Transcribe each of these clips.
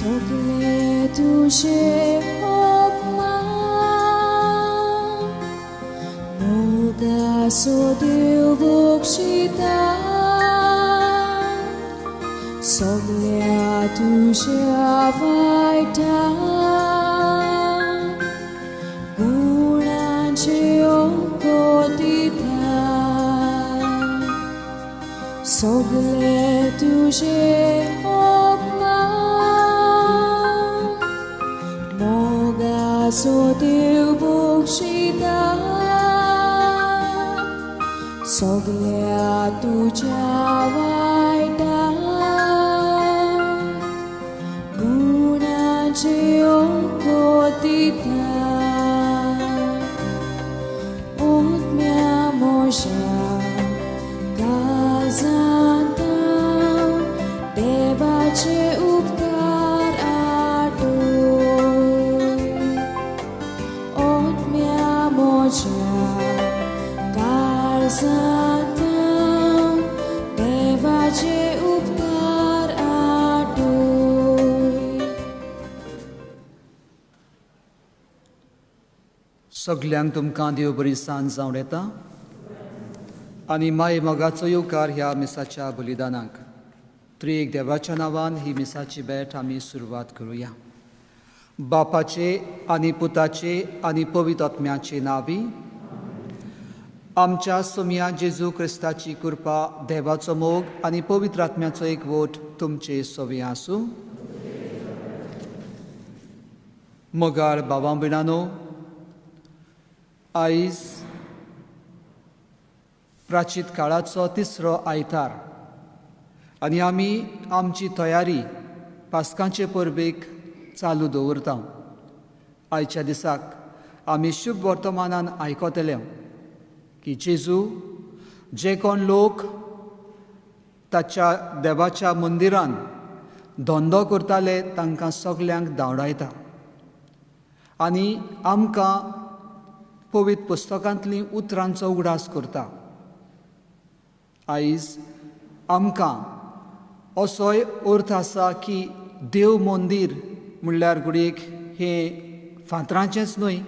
सगळे तुझे होपमान मोगाचो देव बक्षिता सगळ्या तुझ्या वायटान गुणांचे अंक दिता सगळे तुझे मोगाचो देव बक्षिता सगळ्या तुझ्या वायटान गुणांचे अंक दिता ओतम्या म्हज्या काळजांत देवाचे उपकार आठवय ओतम्या म्हज्या काळजांत देवाचे उपकार आठवय. सगल्यांक तुमकां देव बरी सांज जावं येता आनी माय मोगाचो येवकार ह्या मिसाच्या बलिदानाक त्रिएक देवाच्या नांवान ही मिसाची भेट आमी सुरवात करुया. बापाचे आनी पुताचे आनी पवित्र आत्म्याचे नांवी. आमच्या सोम्या जेजू क्रिस्ताची कृपा देवाचो मोग आनी पवित्र आत्म्याचो एकवट तुमचे सोवे आसूं. मोगाळ भावां भयणांनो, आयज प्राचीत काळाचो तिसरो आयतार आनी आमी आमची तयारी पास्कांचे परबेक चालू दवरता. आयच्या दिसाक आमी शुभ वर्तमानान आयकतले की जेजू जे कोण लोक ताच्या देवाच्या मंदिरान धंदो करताले तांकां सगल्यांक धांवडायता आनी आमकां पवित्र पुस्तकांतलीं उतरांचो उगडास करता. आयज आमकां असोय अर्थ आसा की देव मंदीर म्हणल्यार घडयेक हें फातरांचेंच न्हय,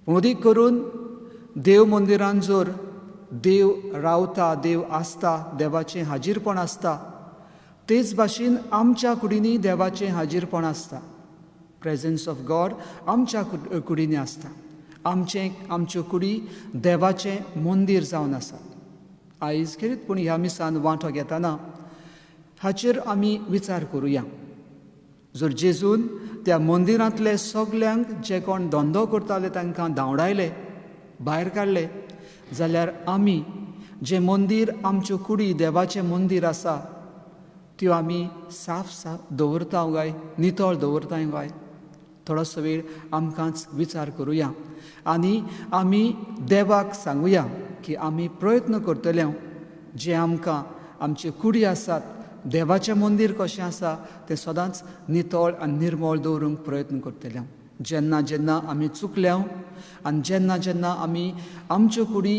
मदीक करून देव मंदिरान जर देव रावता, देव आसता, देवाचें हाजीरपण आसता, तेच भाशेन आमच्या कुडींनी देवाचें हाजीरपण आसता. प्रेझन्स ऑफ गॉड आमच्या कुडींनी आसता. आमच्यो कुडी देवाचें मंदीर जावन आसा. आयज खेरीतपूण ह्या मिसान वांटो घेतना हाचेर आमी विचार करुया. जर जेजून त्या मंदिरांतले सगल्यांक जे कोण धंदो करताले तांकां धांवडायले, भायर काडले, जाल्यार आमी जे मंदीर आमच्यो कुडी देवाचें मंदीर आसा त्यो आमी साफ दवरता काय, नितळ दवरताय काय? थोडोसो वेळ आमकांच विचार करुया आनी आमी देवाक सांगुया की आमी प्रयत्न करतले जे आमकां आमचे कुडी आसात, देवाचें मंदीर कशें आसा तें सदांच नितळ आनी निर्मळ दवरूंक प्रयत्न करतले. जेन्ना जेन्ना आमी चुकल्या आनी जेन्ना जेन्ना आमी आमच्यो कुडी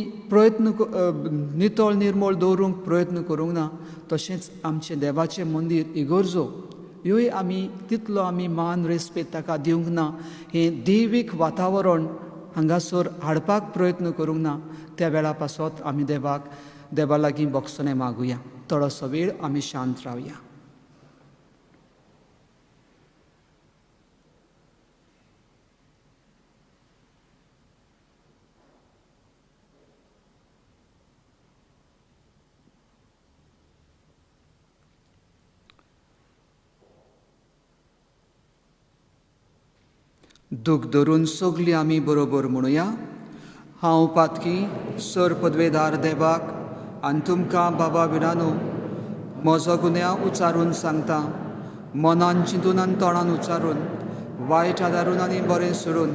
नितळ निर्मळ दवरूंक प्रयत्न करूंक ना, तशेंच आमचें देवाचें मंदीर इगर्जो ह्योय आमी तितलो आमी मान रेस्पेद ताका दिवंक ना. हें दैवीक वातावरण हांगासर हाडपाक प्रयत्न करूंक ना. त्या वेळा पासत आमी देवा लागीं बोगसणे मागुया. थोडोसो वेळ आमी शांत रावया. दूख धरून सगलीं आमी बरोबर म्हणुया. हांव पातकी सर पदवेदार देवाक आनी तुमकां बाबा बिरानो म्हजो गुन्यांव उच्चारून सांगता. मनान चिंतून आनी तोंडान उच्चारून, वायट आदारून आनी बरें सोडून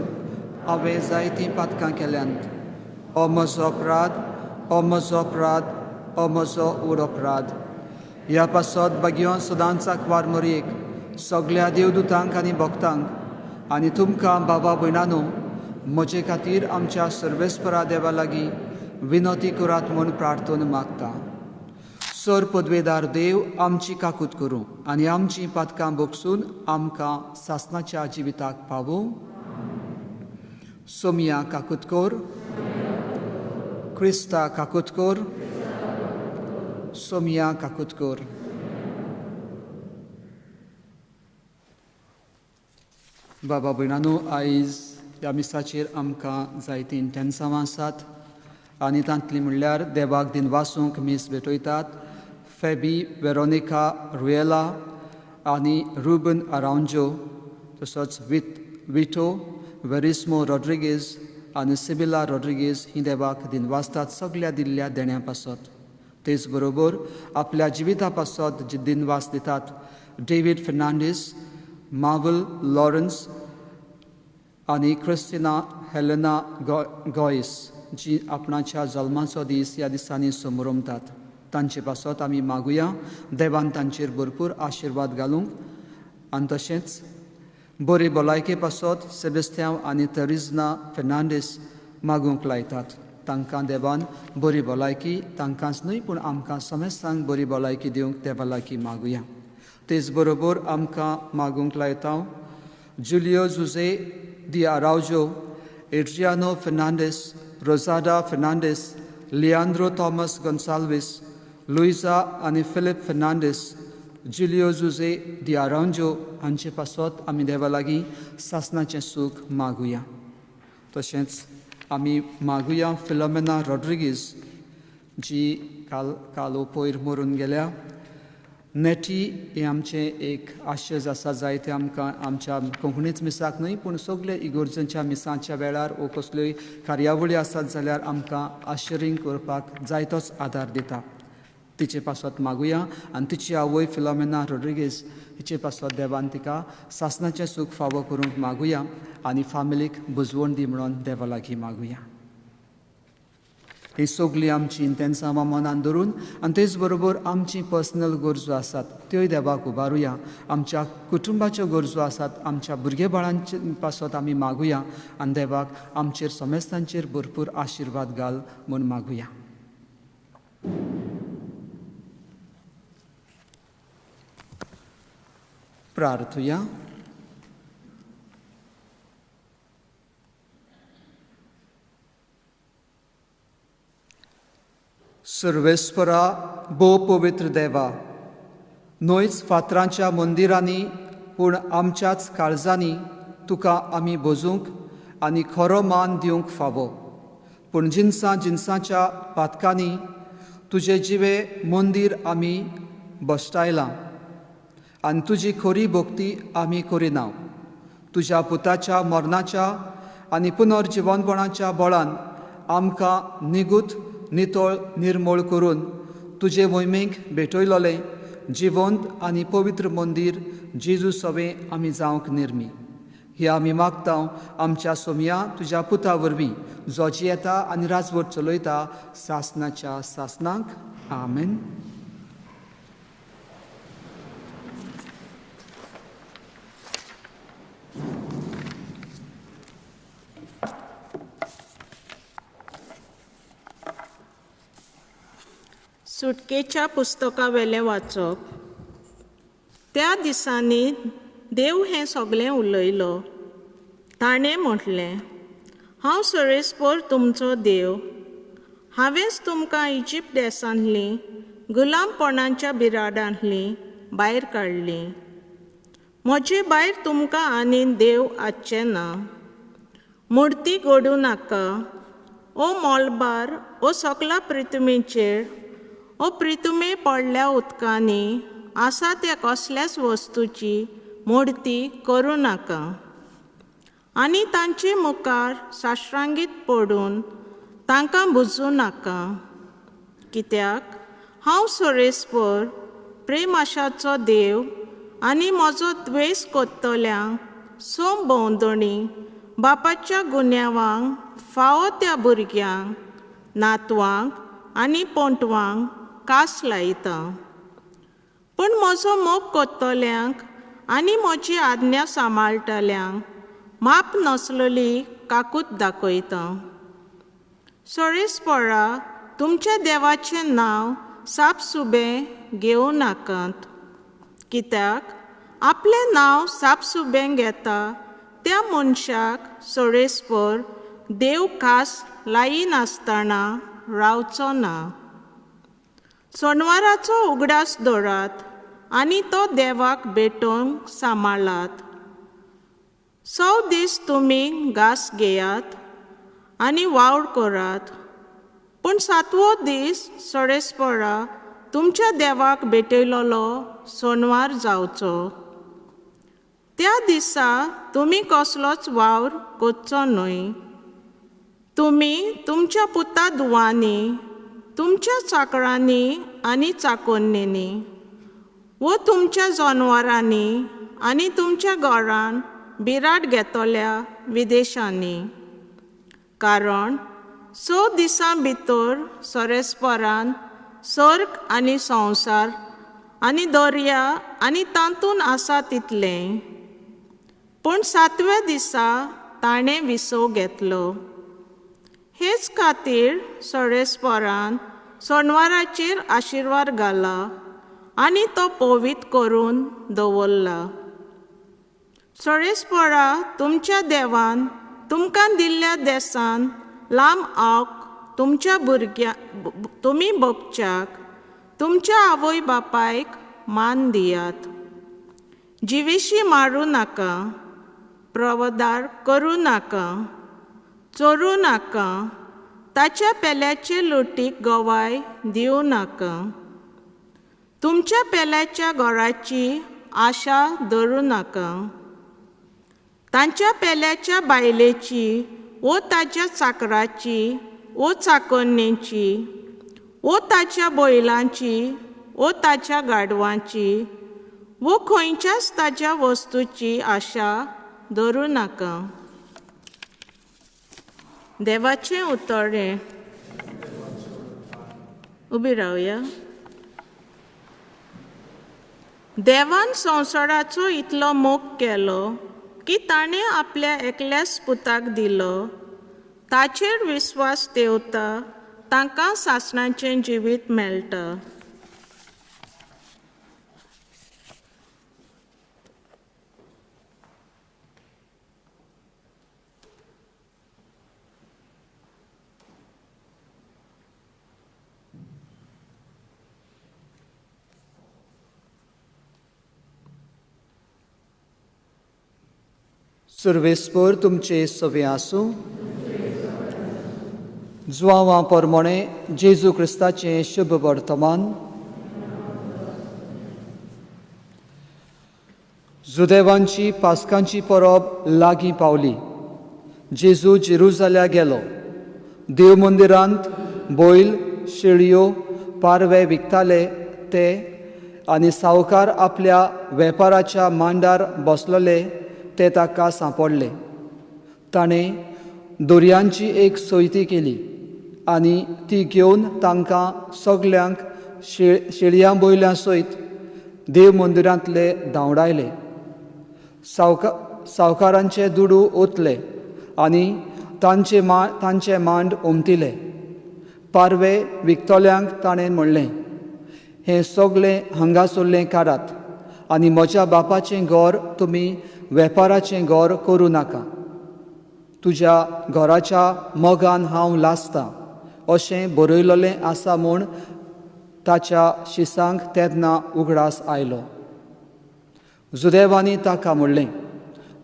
हांवें जायतीं पातकां केल्यांत. हो म्हजो अपराध, हो म्हजो अपराध, हो म्हजो उर अपराध. ह्या पासत बागयो सदांचाक वारमरयेक सगळ्या देवदूतांक आनी भक्तांक आनी तुमकां बाबा भयणानो म्हजे खातीर आमच्या सर्वेस्परा देवा लागीं विनोती करात म्हूण प्रार्थना मागता. सर पदवेदार देव आमची काकूत करूं आनी आमची पातकां बोगसून आमकां सासणाच्या जिविताक पावूं. सोमिया काकूत कोर, क्रिस्ता काकूत कोर, सोमिया काकूत कोर. बाबा भयणानो, आयज ह्या मिसाचेर आमकां जायतीं इंटेन्सांवां आसात आनी तांतलीं म्हणल्यार देवाक दिनवासूंक मीस भेटयतात. फेबी वेरोनिका रुएला आनी रुबन आरांजो, तसोच विटो वेरिस्मो रॉड्रिगेज आनी सिबिला रॉड्रिगेज ही देवाक दिनवासतात सगळ्या दिल्ल्या देण्या पासत. तेच बरोबर आपल्या जिविता पासत जे दिनवास दितात डेव्हिड फेर्नांडीस, मार्वल लॉरन्स आनी क्रिस्टिना हेलेना गॉयस, जी आपणाच्या जल्माचो दीस ह्या दिसांनी समोरमतात. तांचे पासत आमी मागुया देवान तांचेर भरपूर आशिर्वाद घालूंक. आनी तशेंच बरे भलायके पासत सेबेस्त्यांव आनी तेरिजना फेर्नांडीस मागूंक लायतात. तांकां देवान बरी भलायकी, तांकांच न्हय पूण आमकां समेस्तांक बरी भलायकी दिवंक देवा लागीं मागुया. तेच बरोबर आमकां मागूंक लायता जुलियो जुजे दी आराउजो, एड्रियानो फेर्नांडीस, रोसाडा फेर्नांडीस, लिआंद्रो थॉमस गोन्साल्वीस, लुइजा आनी फिलिप फेर्नांडीस, जुलियो जुजे दी आराउजो हांचे पासत आमी देवा लागीं सासणाचें सूख मागुया. तशेंच आमी मागुया फिलोमेना रॉड्रिगीज, जी काल पयर मरून गेल्या. नेटी हे आमचें एक आशेज आसा, जायते आमकां आमच्या कोंकणीच मिसाक न्हय पूण सगळे इगोर्जेंच्या मिसांच्या वेळार वो कसल्योय कार्यावळी आसात जाल्यार आमकां आश्चर्य करपाक जायतोच आदार दिता. तिचे पासत मागुया आनी तिची आवय फिलोमेना रॉड्रिगीज हिचे पासत देवान तिका सासणाचें सूख फावो करूंक मागुया आनी फामिलीक बुजवण दी म्हणून देवा लागीं मागुया. ही सगळीं आमची इंटेन्सां मनान धरून आनी तेच बरोबर आमची पर्सनल गरजो आसात त्योय देवाक उबारुया. आमच्या कुटुंबाच्यो गरजो आसात, आमच्या भुरगे बाळांचे पासत आमी मागुया आनी देवाक आमचेर समेस्तांचेर भरपूर आशिर्वाद घाल म्हूण मागुया. प्रार्थुया. सर्वेस्परा भोव पवित्र देवा, न्हयच फातरांच्या मंदिरांनी पूण आमच्याच काळजांनी तुका आमी भोजूंक आनी खरो मान दिवंक फावो. पूण जिन्साच्या पातकांनी तुजे जिवे मंदीर आमी बसटायलां आनी तुजी खरी भोक्ती आमी करिना. तुज्या पुताच्या मरणाच्या आनी पुनर्जिवनपणाच्या बळान आमकां निगूत नितळ निर्मळ करून तुजे मोहिमेक भेटयलोलें जिवंत आनी पवित्र मंदीर जेजू सवें आमी जावंक निर्मी. ही आमी मागता आमच्या सोमिया तुज्या पुता वरवीं, जो जियेता आनी राजवट चलयता सासणाच्या सासणाक. आमेन. सुटकेच्या पुस्तका वेलें वाचप. त्या दिसांनी देव हें सगळें उलयलो. ताणें म्हटलें, हांव सरेस्पर तुमचो देव. हांवेंच तुमकां इजिप्त देसांतली गुलामपणाच्या बिराडांतली भायर काडली. म्हजे भायर तुमकां आनी देव आसचें ना. मुर्ती घडोवं नाका. ओ मोलबार, ओ सकला प्रितुमेचेर, ओ प्रितुमे पडल्या उदकांनी आसा त्या कसल्याच वस्तूची मुर्ती करूं नाका. आनी तांचे मुखार साश्रांगीत पडून तांकां बुजूं नाका. कित्याक हांव सरेस्पर प्रेम आशाचो देव आनी म्हजो द्वेस कोत्तोल्यांक सोम भोंवतणी बापाच्या गुन्यांवांक फावो त्या भुरग्यांक, नातवांक आनी पोंटवांक कास लायता. पूण म्हजो मोग कोत्तोल्यांक आनी म्हजी आज्ञा सांबाळटल्यांक माप नसलेली काकूत दाखयता. सरेस्परा तुमच्या देवाचें नांव सापसुबें घेवं नाकात, कित्याक आपलें नांव सापसुबें घेता त्या मनशाक सडेस्पर देव खास लायीनासतना रावचो ना. सोनवाराचो उगडास दवरात आनी तो देवाक भेटोवंक सांबाळात. 6 दीस तुमी घास घेयात आनी वावड करात, पूण 7वो दीस सडेस्परा तुमच्या देवाक भेटयलोलो सोनवार जावचो. त्या दिसा तुमी कसलोच वावर करचो न्हय. तुमी तुमच्या पुता धुवांनी, तुमच्या चाकरांनी आनी चाकोन्नींनी, वो तुमच्या जनावरांनी आनी तुमच्या घरान बिराड घेतल्या विदेशांनी. कारण 6 दिसां भितर सरेस्परान सर्ग आनी संवसार आनी दर्या आनी तातूंत आसा तितलें, पूण 7व्या दिसा ताणें विसव घेतलो. हेच खातीर सडेस्परान सोनवाराचेर आशिर्वाद घाला आनी तो पवित्र करून दवरला. सडेस्परा तुमच्या देवान तुमकां दिल्ल्या देसान लांब आवक तुमच्या तुमी भोगच्याक तुमच्या आवय बापायक मान दियात. जिवेशी मारूं नाका, प्रवदार करूं नाका, चोरूं नाका, ताच्या पेल्याचे लुटीक गवाय दिवं नाका, तुमच्या पेल्याच्या घराची आशा धरूं नाका, तांच्या पेल्याच्या बायलेची वो ताच्या चाकराची वो चाकोन्नेची वो ताच्या बैलांची वो ताच्या गाडवांची वो खंयच्याच ताच्या वस्तूची आशा धरूं नाका. देवाचें उतोर्डें. उबी रावया. देवान संवसाराचो इतलो मोग केलो की ताणें आपल्या एकल्याच पुताक दिलो, ताचेर विस्वास ठेवता तांकां सासणाचें जिवीत मेळटा. सर्वेस्पर तुमचे सवे आसूं. जुवांवा पोरमोणे जेजू क्रिस्ताचें शुभ वर्तमान. जुदेवांची पास्कांची परब लागीं पावली. जेजू जेरुजाल्या गेलो. देव मंदिरांत बैल, शेळयो, पारवे विकताले ते आनी सावकार आपल्या वेपाराच्या मांडार बसलोले ते ताका सांपडले. ताणें दोरयांची एक सोयती केली आनी ती घेवन तांकां सगल्यांक शेळयां बैलां सयत देव मंदिरांतले धांवडायले. सावकारांचे दुडू ओतले आनी तांचे मांड उमटिले. पारवे विकतल्यांक ताणें म्हणलें, हें सगळें हांगासरलें काडात आनी म्हज्या बापाचें घर तुमी वेपाराचें घर करूं नाका. तुज्या घराच्या मोगान हांव लासतां अशें बरयलोलें आसा म्हूण ताच्या शिसांक तेन्ना उगडास आयलो. जुदेवांनी ताका म्हणलें,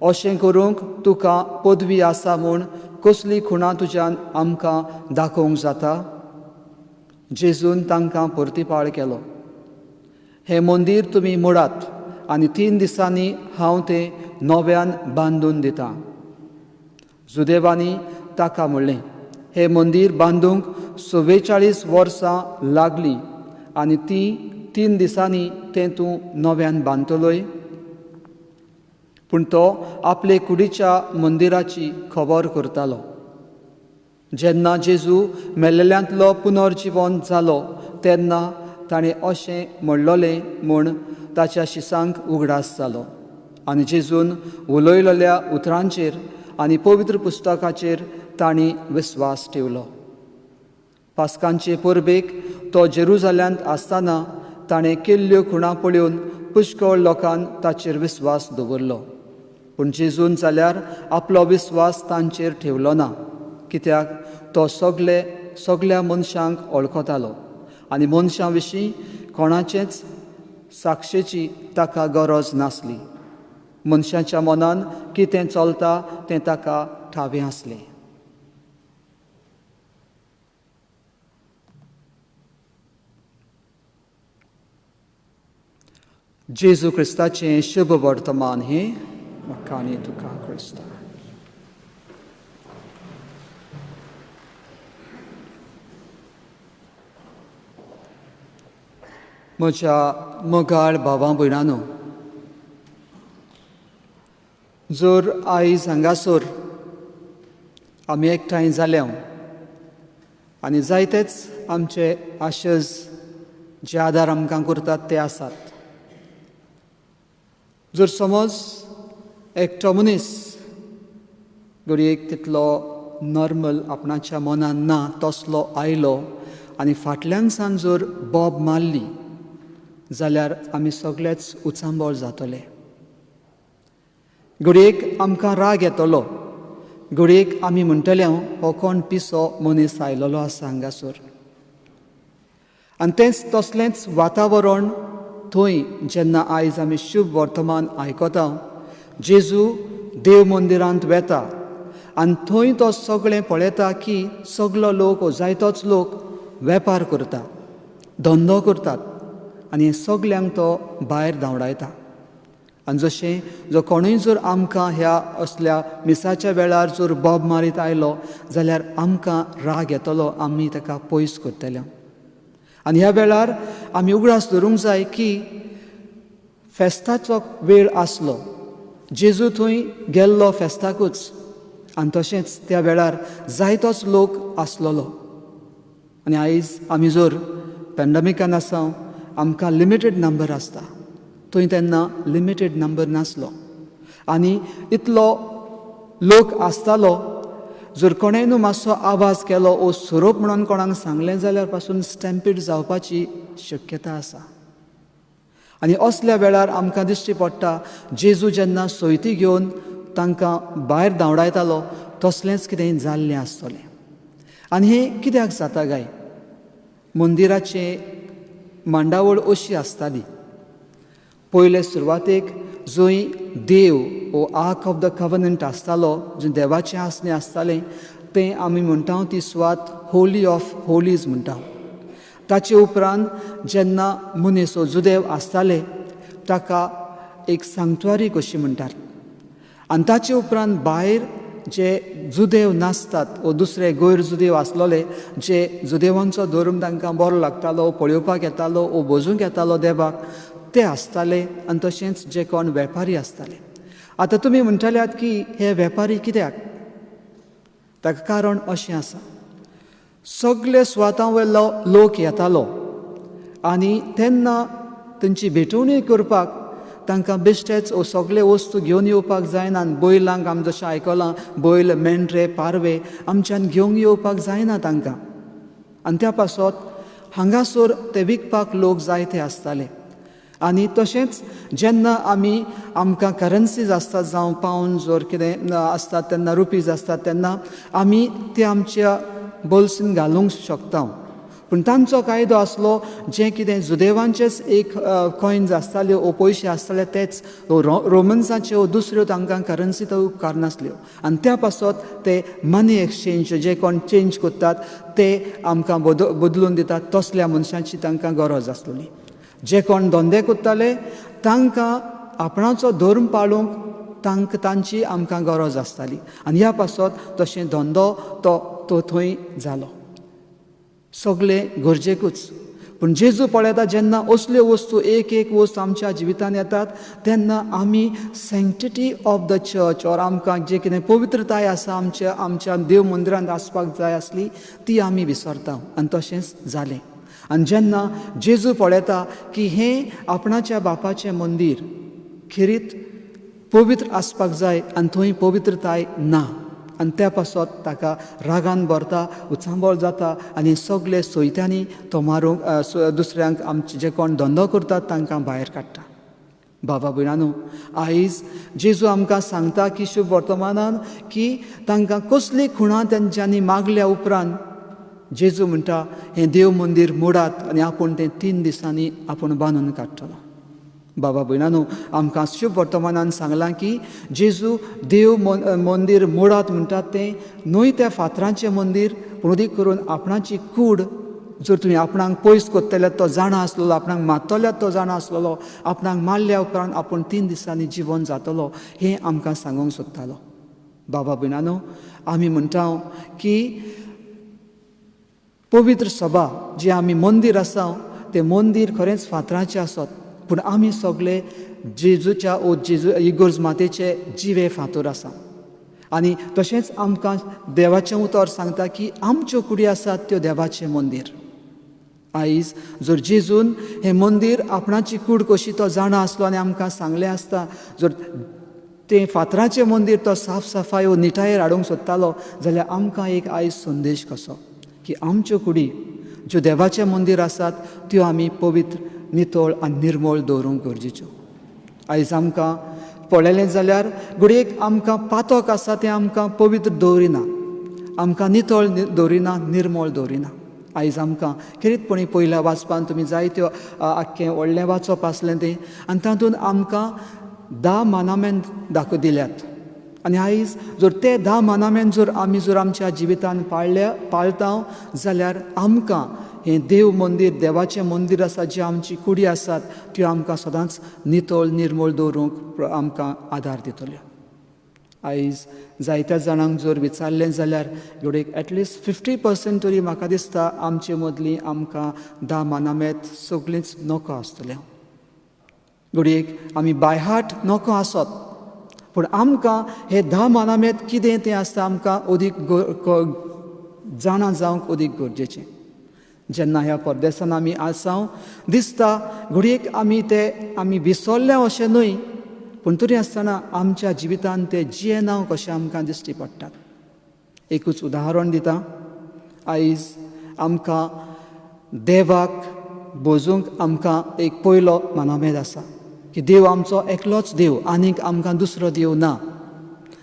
अशें करूंक तुका पदवी आसा म्हूण कसली खुणां तुज्यान आमकां दाखोवंक जाता? जेजून तांकां परतीपाळ केलो. हें मंदीर तुमी मोडात आनी 3 दिसांनी हांव तें नव्यान बांदून दितां. जुदेवांनी ताका म्हणलें, हें मंदीर बांदूंक 44 वर्सां लागलीं आनी ती 3 दिसांनी तें तूं नव्यान बांदतलोय? पूण तो आपले कुडीच्या मंदिराची खबर करतालो. जेन्ना जेजू मेल्लेल्यांतलो पुनर्जीवन जालो तेन्ना ताणें अशें म्हणलोलें म्हूण ताच्या शिसांक उगडास जालो आनी जेजून उलयलोल्या उतरांचेर आनी पवित्र पुस्तकाचेर तांणी विस्वास ठेवलो. पास्कांचे परबेक तो जेरुजाल्यांत आसतना ताणें केल्ल्यो खुणा पळोवन पुष्कळ लोकांन ताचेर विस्वास दवरलो. पूण जेजून जाल्यार आपलो विस्वास तांचेर ठेवलो ना, कित्याक तो सगळ्या मनशांक वळखतालो आनी मनशां विशीं कोणाचेच साक्षेची ताका गरज नासली. मनशाच्या मनान कितें चलता तें ताका ठावें आसलें. जेजू क्रिस्ताचें शुभ वर्तमान हे मोखानी तुका क्रिस्ता. म्हज्या मोगाळ भावां भयणांनो, जर आयज हांगासर आमी एकठांय जाल्या आनी जायतेच आमचे आशेज जे आदार आमकां करतात ते आसात. जर समज एकटो मनीस घडयेक तितलो नॉर्मल आपणाच्या मनान ना तसलो आयलो आनी फाटल्यान सावन जर बोब मारली जाल्यार आमी सगळेच उचांबळ जातले. घडयेक आमकां राग येतलो, घडयेक आमी म्हणटले हो कोण पिसो मनीस आयलोलो आसा हांगासर. आनी तेंच तसलेंच वातावरण थंय जेन्ना आयज आमी शुभ वर्तमान आयकता. जेजू देव मंदिरांत वेता आनी थंय तो सगळें पळयता की सगळो लोक जायतोच लोक वेपार करता, धंदो करतात आनी हे सगल्यांक तो भायर धांवडायता. आनी जशें जो कोणूय जर आमकां ह्या असल्या मिसाच्या वेळार जर बोब मारीत आयलो जाल्यार आमकां राग येतलो, आमी ताका पयस करतले. आनी ह्या वेळार आमी उगडास धरूंक जाय की फेस्ताचो वेळ आसलो. जेजू थंय गेल्लो फेस्ताकूच आनी तशेंच त्या वेळार जायतोच लोक आसलोलो. आनी आयज आमी जर पॅन्डमिकान आसा आमकां लिमिटेड नंबर आसता, थंय तेन्ना लिमिटेड नंबर नासलो आनी इतलो लोक आसतालो. जर कोणेंय न्हू मातसो आवाज केलो ओ सोरोप म्हणून कोणाक सांगलें जाल्यार पासून स्टॅम्पीड जावपाची शक्यता आसा. आनी असल्या वेळार आमकां दिश्टी पडटा जेजू जेन्ना सोयती घेवन तांकां भायर धांवडायतालो तसलेंच कितें जाल्लें आसतलें. आनी हें कित्याक जाता काय? मंदिराचें मांडावळ अशी आसताली. पयले सुरवातेक जंय देव वो आर्क ऑफ द कवनंट आसतालो, जंय देवाचें आसणें आसतालें, तें आमी म्हणटा ती सुवात होली ऑफ होलीज म्हणटा. ताचे उपरांत जेन्ना मनीस वो जुदेव आसताले ताका एक सांक्चुरी कशी म्हणटात. आनी ताचे उपरांत भायर जे जुदेव नासतात वो दुसरे गैर जुदेव आसलोले, जे जुदेवांचो धर्म तांकां बरो लागतालो, पळोवपाक येतालो वो भोजूंक येतालो देवाक, ते आसताले. आनी तशेंच जे कोण वेपारी आसताले. आतां तुमी म्हणटल्यात की हे वेपारी कित्याक? ताका कारण अशें आसा, सगळे सुवातां वयलो लोक येतालो आनी तेन्ना तांची भेटवणी करपाक तांकां बेश्टेच सगळे वस्तू घेवन येवपाक जायना. बैलांक आमी जशें आयकलां बैल, मेंढरे, पारवे आमच्यान घेवंक येवपाक जायना तांकां. आनी त्या पासत हांगासर ते विकपाक लोक जायते आसताले. आनी तशेंच जेन्ना आमकां करन्सीज आसतात जावं पावंड जर कितें आसतात तेन्ना रुपीज आसतात तेन्ना आमी ते आमच्या बोल्सीन घालूंक शकता. पूण तांचो कायदो आसलो जें कितें जुदेवांचेच एक कॉयन्स आसताल्यो वो पयशे आसताले तेच रोमन्साच्यो वो दुसऱ्यो तांकां करन्सी तो उपकार नासल्यो. आनी त्या पासत ते मनी एक्सचेंज जे कोण चेंज करतात ते आमकां बदलून दितात तसल्या मनशांची तांकां गरज आसलेली. जे कोण धंदे करताले तांकां आपणाचो धर्म पाळूंक तांची आमकां गरज आसताली. आनी ह्या पासत तशें धंदो तो थंय जालो. सगळे गरजेकूच. पूण जेजू पळयता जेन्ना असल्यो वस्तू एक वस्तू आमच्या जिवितान येतात तेन्ना आमी सँक्टिटी ऑफ द चर्च ऑर आमकां जे कितें पवित्रताय आसा आमच्या देव मंदिरांत आसपाक जाय आसली ती आमी विसरता. आनी तशेंच जालें. आनी जेन्ना जेजू पळयता की हें आपणाच्या बापाचें मंदीर खिरीत पवित्र आसपाक जाय आनी थंय पवित्रताय ना आनी त्या पासत ताका रागान भरता उचांबळ जाता आनी सगळे सोयत्यांनी तो मारूंक दुसऱ्यांक आमचे जे कोण धंदो करतात तांकां भायर काडटा. बाबा भयणानो, आयज जेजू आमकां सांगता की शुभ वर्तमानान की तांकां कसली खुणां तेंच्यांनी मागल्या उपरांत जेजू म्हणटा हें देव मंदीर मोडात आनी आपूण तें 3 दिसांनी आपूण बांदून काडटलो. बाबा भयणानो, आमकां शुभ वर्तमानान सांगलां की जेजू देव मंदीर मोडात म्हणटात तें न्हय त्या फातरांचें मंदीर, पूण अदीक करून आपणाची कूड. जर तुमी आपणाक पयस कोत्तले तो जाणा आसलेलो, आपणाक मारतल्यात तो जाणा आसलेलो, आपणाक मारल्या उपरांत आपूण 3 दिसांनी जिवन जातलो, हें आमकां सांगूंक सोदतालो. बाबा भयणानो, आमी म्हणटा की पवित्र सभा जी आमी मंदीर आसा तें मंदीर खरेंच फातराचें आसत, पूण आमी सगळे जेजूच्या इगोर्ज मातेचे जिवे फातर आसा. आनी तशेंच आमकां देवाचें उतर सांगता की आमच्यो कुडी आसात त्यो देवाचें मंदीर. आयज जर जेजून हें मंदीर आपणाची कूड कशी तो जाणा आसलो आनी आमकां सांगलें आसता, जर तें फातराचें मंदीर तो साफ सफाय व निटायेर हाडूंक सोदतालो जाल्यार आमकां एक आयज संदेश कसो की आमच्यो कुडी ज्यो देवाचें मंदीर आसात त्यो आमी पवित्र, नितळ आनी निर्मळ दवरूंक गरजेच्यो. आयज आमकां पळयलें जाल्यार घडयेक आमकां पातक आसा तें आमकां पवित्र दवरिना, आमकां नितळ दवरिना, निर्मळ दवरिना. आयज आमकां खेरीतपणी पयल्या वाचपान तुमी जायत्यो आख्खें व्हडलें वाचप आसलें तें, आनी तातूंत आमकां 10 मानामेंट दिल्यात. आनी आयज जर ते 10 मानामेंट जर आमी आमच्या जिवितान पाळटा जाल्यार आमकां हें देव मंदीर, देवाचें मंदीर आसा, जी आमची कुडी आसात त्यो आमकां सदांच नितळ निर्मळ दवरूंक आमकां आदार दितल्यो. आयज जायत्या जाणांक जर विचारलें जाल्यार घडयेक एटलिस्ट 50% तरी म्हाका दिसता आमचे मदलीं आमकां 10 मानामेंट सगळींच नोको आसतलें. घडयेक आमी बायहाट नोको आसत, पूण आमकां हे 10 मानामेंट कितें तें आसता आमकां अदीक जाणा जावंक अदीक गरजेचें. जेन्ना ह्या परदेसान आमी आसा दिसता घडयेक आमी विसरल्या अशें न्हय, पूण तरी आसतना आमच्या जिवितान ते जियेना कशें आमकां दिश्टी पडटात. एकूच उदाहरण दिता. आयज आमकां देवाक भोजूंक आमकां एक पयलो मानामेंट आसा की देव आमचो एकलोच देव, आनीक आमकां दुसरो देव ना.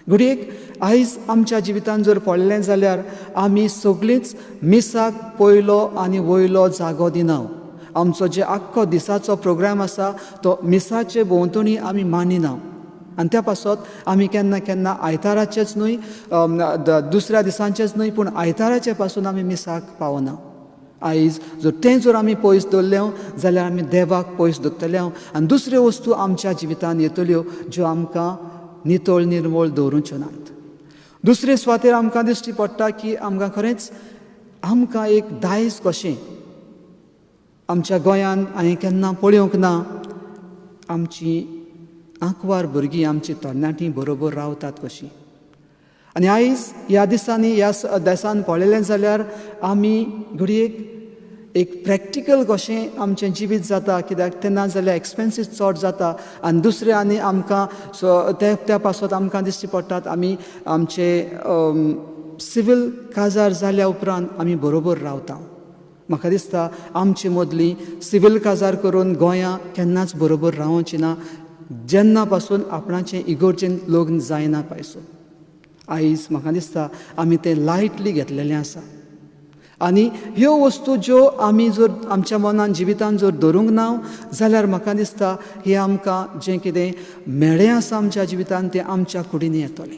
घडयेक आयज आमच्या जिवितान जर पळयलें जाल्यार आमी सगळींच मिसाक पयलो आनी वयलो जागो दिना. आमचो जे आख्खो दिसाचो प्रोग्राम आसा तो मिसाचे भोंवतणी आमी मानिना. आनी त्या पासत आमी केन्ना केन्ना आयताराचेच न्हय, दुसऱ्या दिसांचेच न्हय, पूण आयताराचे पासून आमी मिसाक पावना. आयज जर आमी पयस दवरलें जाल्यार आमी देवाक पयस दवरतले आनी दुसऱ्यो वस्तू आमच्या जिवितान येतल्यो ज्यो आमकां नितळ निर्मळ दवरूच्यो नात. दुसरे सुवातेर आमकां दिश्टी पडटा की आमकां खरेंच आमकां एक दायज कशें आमच्या गोंयांत हांवें केन्ना पळोवंक ना, आमची आंकवार भुरगीं, आमची तरणाटीं बरोबर रावतात कशीं. आनी आयज ह्या दिसांनी ह्या देसान पळयलें जाल्यार आमी घडयेक एक प्रॅक्टिकल कशें आमचें जिवीत जाता, कित्याक तेन्ना जाल्यार एक्सपेन्सीस चड जाता. आनी दुसरें आनी आमकां त्या पासत आमकां दिश्टी पडटात आमी आमचे सिवील काजार जाल्या उपरांत आमी बरोबर रावता. म्हाका दिसता आमचे मदलीं सिवील काजार करून गोंयां केन्नाच बरोबर रावची ना, जेन्ना पासून आपणाचें इगोर्जेन लग्न जायना पासून. आयज म्हाका दिसता आमी तें लायटली घेतलेलें आसा. आनी ह्यो वस्तू ज्यो आमी जर आमच्या मनान जिवितान जर धरूंक ना जाल्यार म्हाका दिसता हें आमकां जें कितें मेळ्ळें आसा आमच्या जिवितान तें आमच्या कुडींनी येतलें.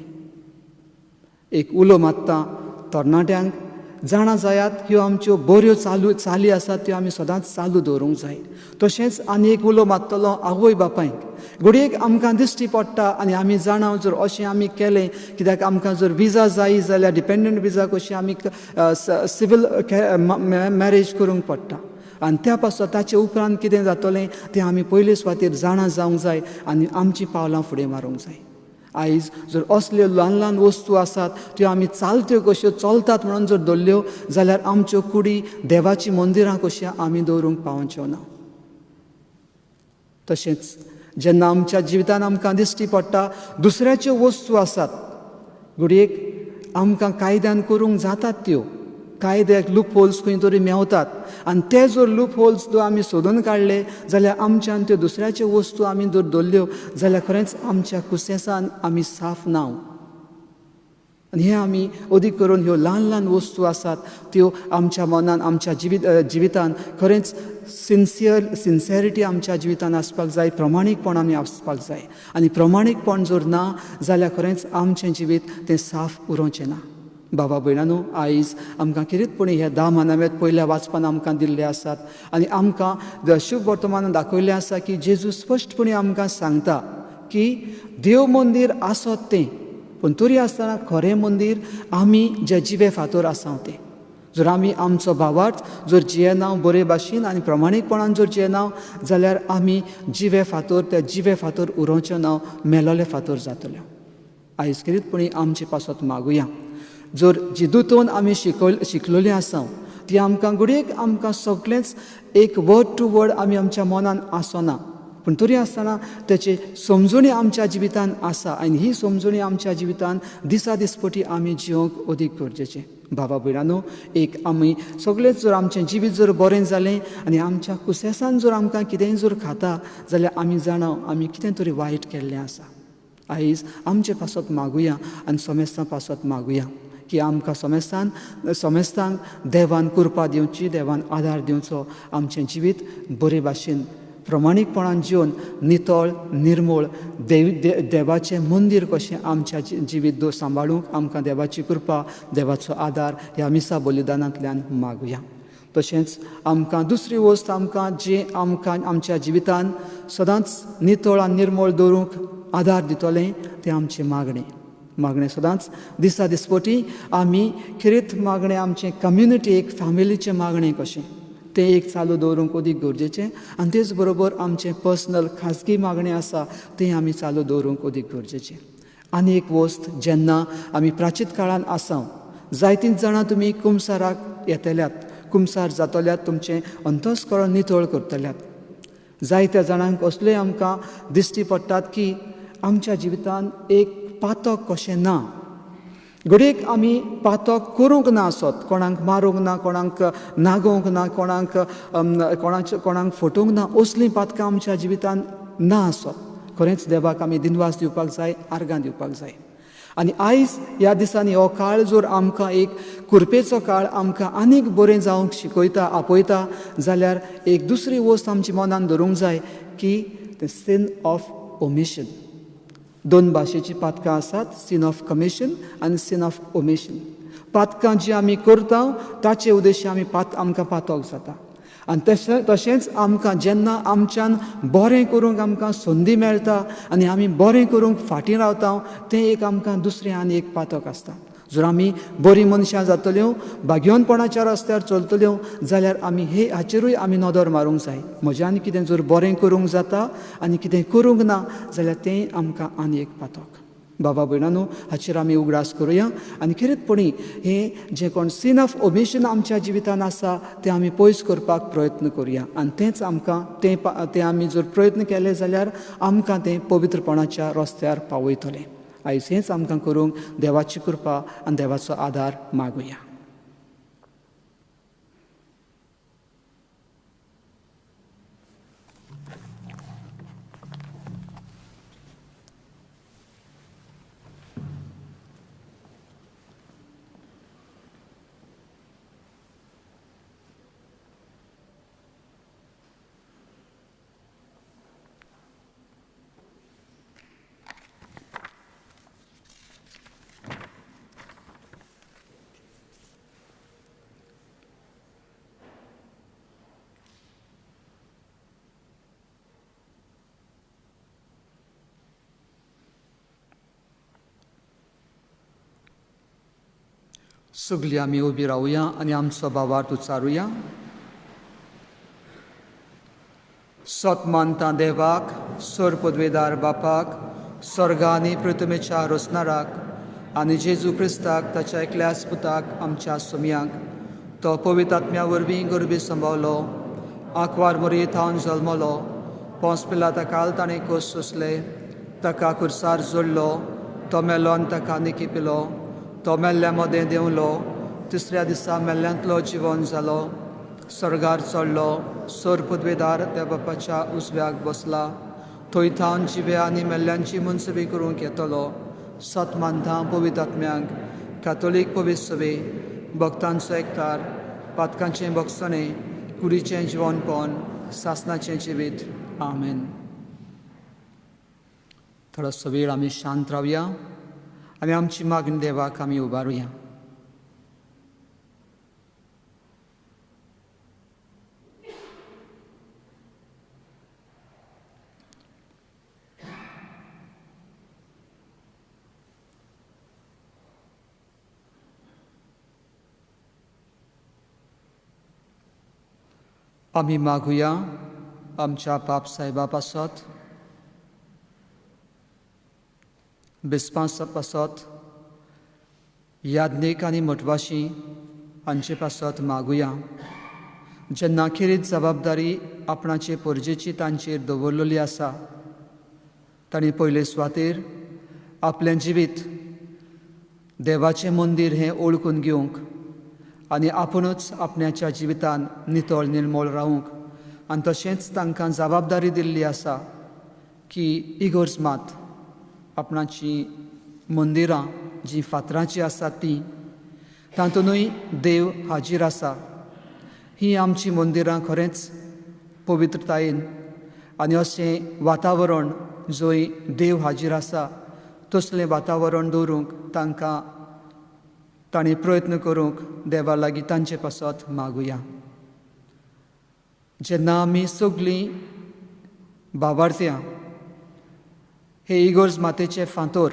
एक उलो मारता तरणाट्यांक, जाणा जायात ह्यो आमच्यो बऱ्यो चाली आसात त्यो आमी सदांच चालू दवरूंक जाय. तशेंच आनी एक उलो मारतलो आवय बापायक. घडयेक आमकां दिश्टी पडटा आनी आमी जाणा जर अशें आमी केलें, कित्याक आमकां जर विजा जाय जाल्यार डिपेंडंट विजा कशी आमी सिवील मॅरेज करूंक पडटा. आनी त्या पासून ताचे उपरांत कितें जातलें तें आमी पयले सुवातेर जाणा जावंक जाय आनी आमचीं पावलां फुडें मारूंक जाय. आयज जर असल्यो ल्हान ल्हान वस्तू आसात त्यो आमी चालत्यो कश्यो चलतात म्हणून जर दवरल्यो जाल्यार आमच्यो कुडी देवाची मंदिरां कशीं आमी दवरूंक पावच्यो ना. तशेंच जेन्ना आमच्या जिवितान आमकां दिश्टी पडटा दुसऱ्याच्यो वस्तू आसात, घडयेक आमकां कायद्यान करूंक जातात त्यो कायद्याक लूप होल्स खंय तरी मेवतात आनी ते जर लूप होल्स जर आमी सोदून काडले जाल्यार आमच्यान त्यो दुसऱ्याच्यो वस्तू आमी जर दवरल्यो जाल्यार खरेंच आमच्या कुसेसान आमी साफ ना आनी हे आमी अदीक करून ह्यो ल्हान ल्हान वस्तू आसात त्यो आमच्या मनान आमच्या जिवितान खरेंच सिन्सियरिटी आमच्या जिवितान आसपाक जाय प्रमाणीकपणान आसपाक जाय आनी प्रमाणीकपण जर ना जाल्यार खरेंच आमचें जिवीत तें साफ उरोवचें ना बाबा भयणांनो आयज आमकां कितेंपणी हे 10 मानाव्यात पयल्या वाचपान आमकां दिल्ले आसात आनी आमकां शुभ वर्तमानान दाखयल्लें आसा की जेजू स्पश्टपणी आमकां सांगता की देव मंदीर आसत तें पूण तरी आसतना खरें मंदीर आमी जे जिवे फातर आसा तें जर आमी आमचो भावार्थ जर जियेना बरे भाशेन आनी प्रमाणीकपणान जर जियेना जाल्यार आमी जिवे फातर ते जिवे फातर उरोवचे ना मेलोले फातर जातले आयज कितेंपणी आमचे पासत मागुया जर जितून आमी शिकलेलीं आसा ती आमकां घडयेक आमकां सगळेंच एक वर्ड टू वर्ड आमी आमच्या मनान आसना पूण तरी आसतना तेची समजुणी आमच्या जिवितान आसा आनी ही समजुणी आमच्या जिवितान दिसा दिसपटी आमी जिवंक अदीक गरजेचें बाबा भयणांनो एक आमी सगळेंच जर आमचें जिवीत जर बरें जालें आनी आमच्या कुसेसान जर आमकां कितेंय जर खाता जाल्यार आमी जाणा आमी कितें तरी वायट केल्लें आसा आयज आमचे पासत मागुया आनी समेस्तां पासत मागुया की आमकां समेस्तांक देवान कृपा दिवची देवान आदार दिवचो आमचें जिवीत बरे भाशेन प्रमाणीकपणान जिवन नितळ निर्मळ देवाचें मंदीर कशें आमच्या जिवीत सांबाळूंक आमकां देवाची कृपा देवाचो आदार ह्या मिसा बलिदानांतल्यान मागुया तशेंच आमकां दुसरी वस्त आमकां जी आमकां आमच्या जिवितान सदांच नितळ आनी निर्मळ दवरूंक आदार दितलें तें आमचें मागणें सदांच दिसा दिसपटी आमी खरेंच मागणें आमचें कम्युनिटी एक फॅमिलीचें मागणें कशें तें एक चालू दवरूंक अदीक गरजेचें आनी तेच बरोबर आमचें पर्सनल खाजगी मागणें आसा तें आमी चालू दवरूंक अदीक गरजेचें आनी एक वस्त जेन्ना आमी प्राचीन काळान आसा जायतीं जाणां तुमी कुमसाराक येतल्यात कुमसार जातल्यात तुमचें अंतस्करण नितळ करतल्यात जायत्या जाणांक असलें आमकां दिश्टी पडटात की आमच्या जिवितान एक पातक कशें ना घडयेक आमी पातक करूंक ना आसत कोणाक मारूंक ना कोणाक नागोवंक ना कोणाक फटोवंक ना असलीं पातकां आमच्या जिवितान ना आसत खरेंच देवाक आमी दिनवास दिवपाक जाय आर्गां दिवपाक जाय आनी आयज ह्या दिसांनी हो काळ जर आमकां एक कृपेचो काळ आमकां आनीक बरें जावंक शिकयता आपयता जाल्यार एक दुसरी वस्त आमच्या मनान धरूंक जाय की द सीन ऑफ ओमिशन 2 भाशेची पातकां आसात सीन ऑफ कमिशन आनी सीन ऑफ ओमिशन पातकां जी आमी करता ताचे उद्देश आमकां पातक जाता आनी तशेंच आमकां जेन्ना आमच्यान बरें करूंक आमकां संदी मेळटा आनी आमी बरें करूंक फाटीं रावता तें एक आमकां दुसरें आनी एक पातक आसता जर आमी बरीं मनशां जातल्यो भाग्यवानपणाच्या रस्त्यार चलतल्यो जाल्यार आमी हाचेरूय आमी नदर मारूंक जाय म्हज्यान कितें जर बरें करूंक जाता आनी कितें करूंक ना जाल्यार तें आमकां आनी एक पातक बाबा भयणांनो हाचेर आमी उगडास करुया आनी खरेंचपणी हें जें कोण सीन ऑफ ओमिशन आमच्या जिवितान आसा तें आमी पयस करपाक प्रयत्न करुया आनी तेंच आमकां तें आमी जर प्रयत्न केले जाल्यार आमकां तें पवित्रपणाच्या रस्त्यार पावयतलें आयज हेंच आमकां करूंक देवाची कृपा आनी देवाचो आदार मागुया सगळीं आमी उबी रावया आनी आमचो भावार्थ उच्चारुया सत मानता देवाक सर पदवेदार बापाक स्वर्गा आनी पृथ्वीच्या रचणाराक आनी जेजू क्रिस्ताक ताच्या एकल्याच पुताक आमच्या सुमयांक तो पवित्र आत्म्या वरवीं गर्भी संभावलो आंकवार मरीत हावन जल्मलो पोंस पिलाता काल ताणें कोस सोंसले ताका खुर्सार जोडलो तो मेलो आनी ताका निकी पिलो तो मेल्ल्या मदें देंवलो, तिसऱ्या दिसा मेल्ल्यांतलो जिवन जालो, स्वर्गार चडलो, सोर पदवेदार त्या बापाच्या उजव्याक बसला, थंय थावन जिवे आनी मेल्ल्यांची मुनसबी करूंक येतलो. सत मानता पवित्र आत्म्यांक, कॅथोलीक पवित्र सभे, भक्तांचो एकठार, पातकांचें भक्षणें, कुडीचें जिवनपण, सासणाचें जिवीत. आमेन. थोडोसो वेळ आमी शांत रावया आनी आमची मागणी देवाक आमी उबारुया. आमी मागुया आमच्या बाप साहेबा पासत, बिस्पां पासत, याज्ञीक आनी मठवाशी हांचे पासत मागुया. जेन्ना खेरीत जबाबदारी आपणाचे पोरजेची तांचेर दवरलेली आसा, तांणी पयले सुवातेर आपलें जिवीत देवाचें मंदीर हें ओळखून घेवंक आनी आपुणूच आपणाच्या जिवितान नितळ निर्मळ रावूंक, आनी तशेंच तांकां जबाबदारी दिल्ली आसा की इगोर्ज मात आपणाची मंदिरां जीं फातरांची आसात तीं, तातूंतूय देव हाजीर आसा. हीं आमचीं मंदिरां खरेंच पवित्रतायेन आनी अशें वातावरण जंय देव हाजीर आसा तसलें वातावरण दवरूंक तांणी प्रयत्न करूंक देवा लागीं तांचे पासत मागुया. जेन्ना आमी सगळीं भावार्थ्यां हे इगोर्ज मातेचे फांतोर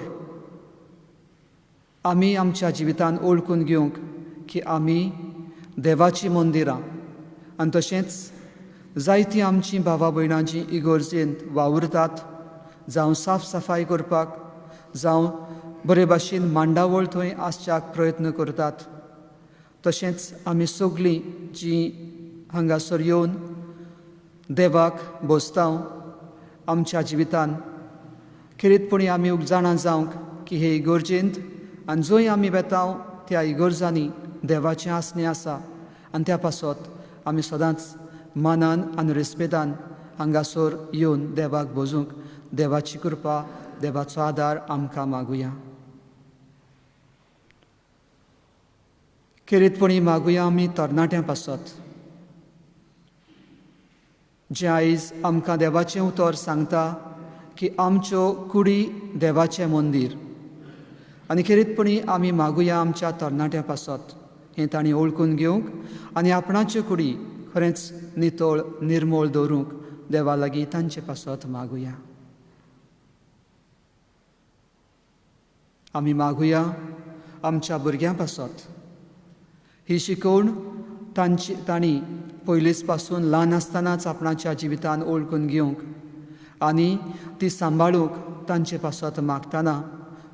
आमी आमच्या जिवितान ओळखून घेवंक की आमी देवाचीं मंदिरां, आनी तशेंच जायतीं आमचीं भावां भयणां जीं इगोर्जेंत वावुरतात, जावं साफ सफाई करपाक, जावं बरे भाशेन मांडावळ थंय आसच्याक प्रयत्न करतात, तशेंच आमी सगळीं जीं हांगासर येवन देवाक भोसतांव आमच्या जिवितान खेरीतपणी आमी जाणा जावंक की हे इगोर्जेंत आनी जंय आमी वेतांव त्या इगोर्जांनी देवाचें आसणें आसा, आनी त्या पासत आमी सदांच मानान आनी रेस्पेदान हांगासर येवन देवाक भोजूंक देवाची कृपा, देवाचो आदार आमकां मागुया. खेरीतपणी मागुया आमी तरणाट्यां पासत, जें आयज आमकां देवाचें उतर सांगता की आमच्यो कुडी देवाचें मंदीर. आनी खेरीतपणी आमी मागुया आमच्या तरणाट्यां पासत हें तांणी ओळखून घेवंक आनी आपणाच्यो कुडी खरेंच नितळ निर्मळ दवरूंक देवा लागीं तांचे पासत मागुया. आमी मागुया आमच्या भुरग्यां पासत ही शिकवण तांणी पयलींच पासून ल्हान आसतनाच आपणाच्या जिवितान ओळखून घेवंक आनी ती सांबाळूंक तांचे पासत मागतना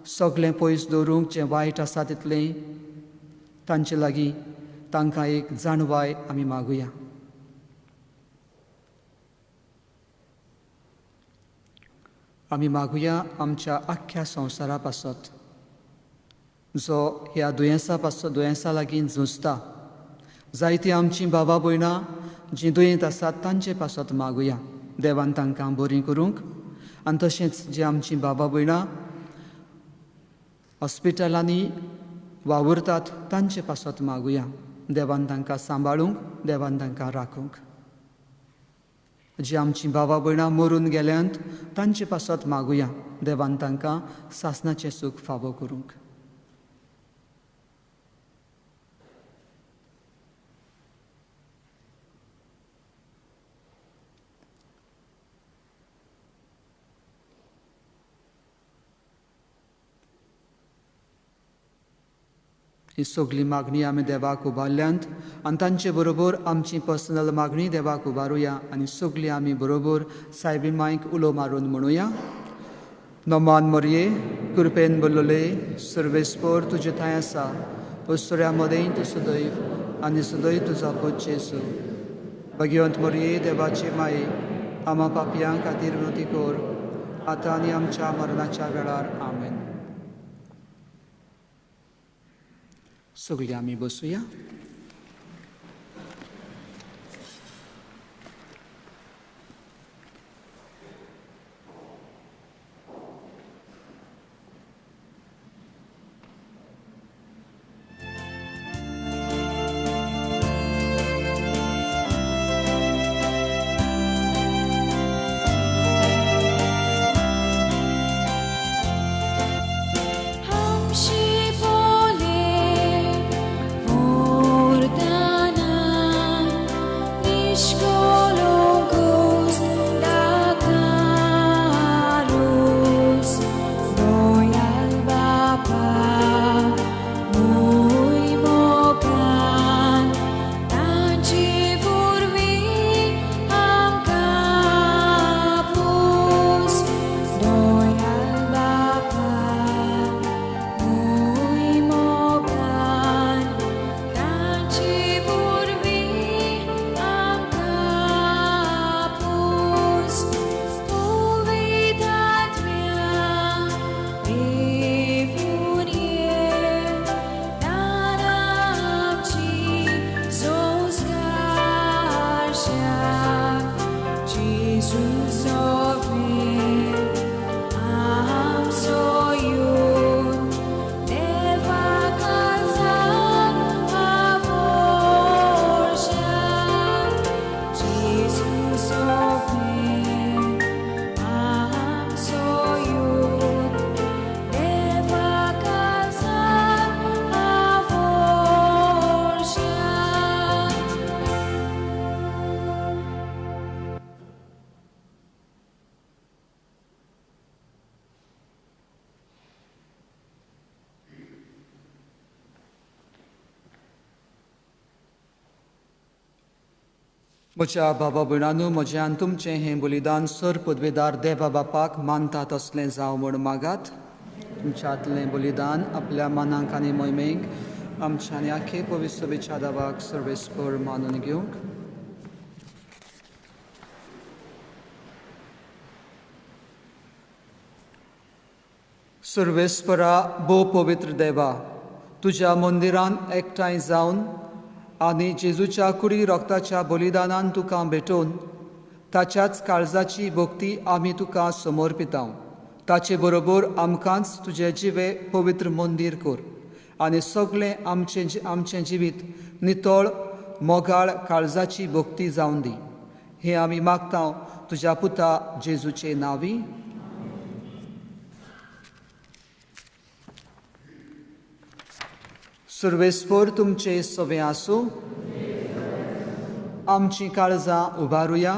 सगळें पयस दवरूंक जें वायट आसा तितलें तांचे लागीं तांकां एक जाणवाय आमी मागुया. आमी मागुया आमच्या आख्ख्या संवसारा पासत जो ह्या दुयेंसा लागीं झुजता, जायतीं आमचीं भावां भयणां जीं दुयेंत आसात तांचे पासत मागुया देवान तांकां बरीं करूंक, आनी तशेंच जीं आमचीं भावां भयणां हॉस्पिटलांनी वावुरतात तांचे पासत मागुया देवान तांकां सांबाळूंक, देवान तांकां राखूंक. जीं आमचीं भावां भयणां मरून गेल्यांत तांचे पासत मागुया देवान तांकां सासणाचें सूख फावो करूंक. ही सगळी मागणी आमी देवाक उबारल्यांत आनी तांचे बरोबर आमची पर्सनल मागणी देवाक उबारुया आनी सगळीं आमी बरोबर सायबी मांयक उलो मारून म्हणुया. नोमान मोरये कृपेन बरलोले सर्वेस्पर तुजे थंय आसा, उसऱ्या मदें तूं सदैव आनी सदैव तुजो पूत जेसू. भगवंत मोरये देवाचे माये आमा पापयां खातीर विनंती कर, आतां आनी आमच्या मरणाच्या वेळार. आमेन. सगळीं आमी बसूया. म्हज्या बाबा भयणांनो, म्हज्यान तुमचें हें बलिदान सर पदवेदार देवा बापाक मानता तसलें जावं म्हूण मागात. तुमच्यांतलें बलिदान आपल्या मनाक आनी मोहिमेक आमच्यानी आखे पवित्र सभेच्या दावाक सर्वेस्पर मानून घेवंक. सर्वेस्परा भोव पवित्र देवा, तुज्या मंदिरांत एकठांय जावन आनी जेजूच्या कुडी रक्ताच्या बलिदानान तुका भेटोवन ताच्याच काळजाची भक्ती आमी तुका समर्पितां. ताचे बरोबर आमकांच तुजें जिवें पवित्र मंदीर कर आनी सगळें आमचें जिवीत नितळ मोगाळ काळजाची भक्ती जावन दी. हें आमी मागतां तुज्या पुता जेजूचे नांवी. सर्वेस्पर तुमचे सवे आसूं. आमची काळजां उबारुया.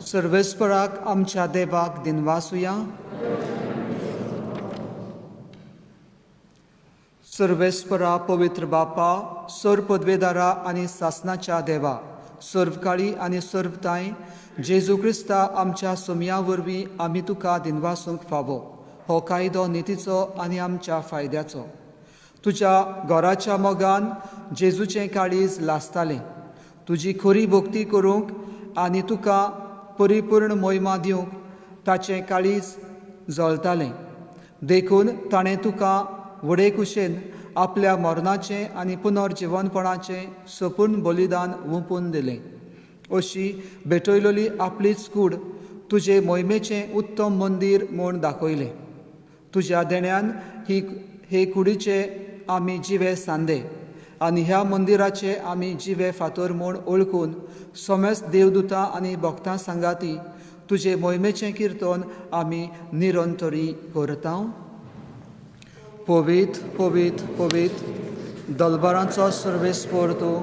सर्वेस्पराक आमच्या देवाक दिनवासुया. सर्वेस्परा पवित्र बापा, सर पदवेदारा आनी सासणाच्या देवा, सर्वकाळी आनी सर्वताय जेजू क्रिस्ता आमच्या सोमया वरवीं आमी तुका दिनवासूंक फावो. हो कायदो नितीचो आनी आमच्या फायद्याचो. तुज्या घराच्या मोगान जेजूचें काळीज लासतालें. तुजी खरी भक्ती करूंक आनी तुका परिपूर्ण मोहिमा दिवंक ताचें काळीज जळटालें. देखून ताणें तुका व्हडे कुशेन आपल्या मरणाचें आनी पुनर्जिवनपणाचें संपूर्ण बलिदान वुंपून दिलें. अशी भेटयलोली आपलीच कूड तुजे मोहिमेचें उत्तम मंदीर म्हूण दाखयलें. तुज्या देण्यान हे कुडीचे आमी जिवे सांदे आनी ह्या मंदिराचे आमी जिवे फातर म्हूण ओळखून सोमेस्त देवदूतां आनी भक्तां सांगाती तुजे मोहिमेचें किर्तन आमी निरंतरी करतां. पवित्र पवित्र पवित्र दलबारांचो सर्वेस्पर तूं,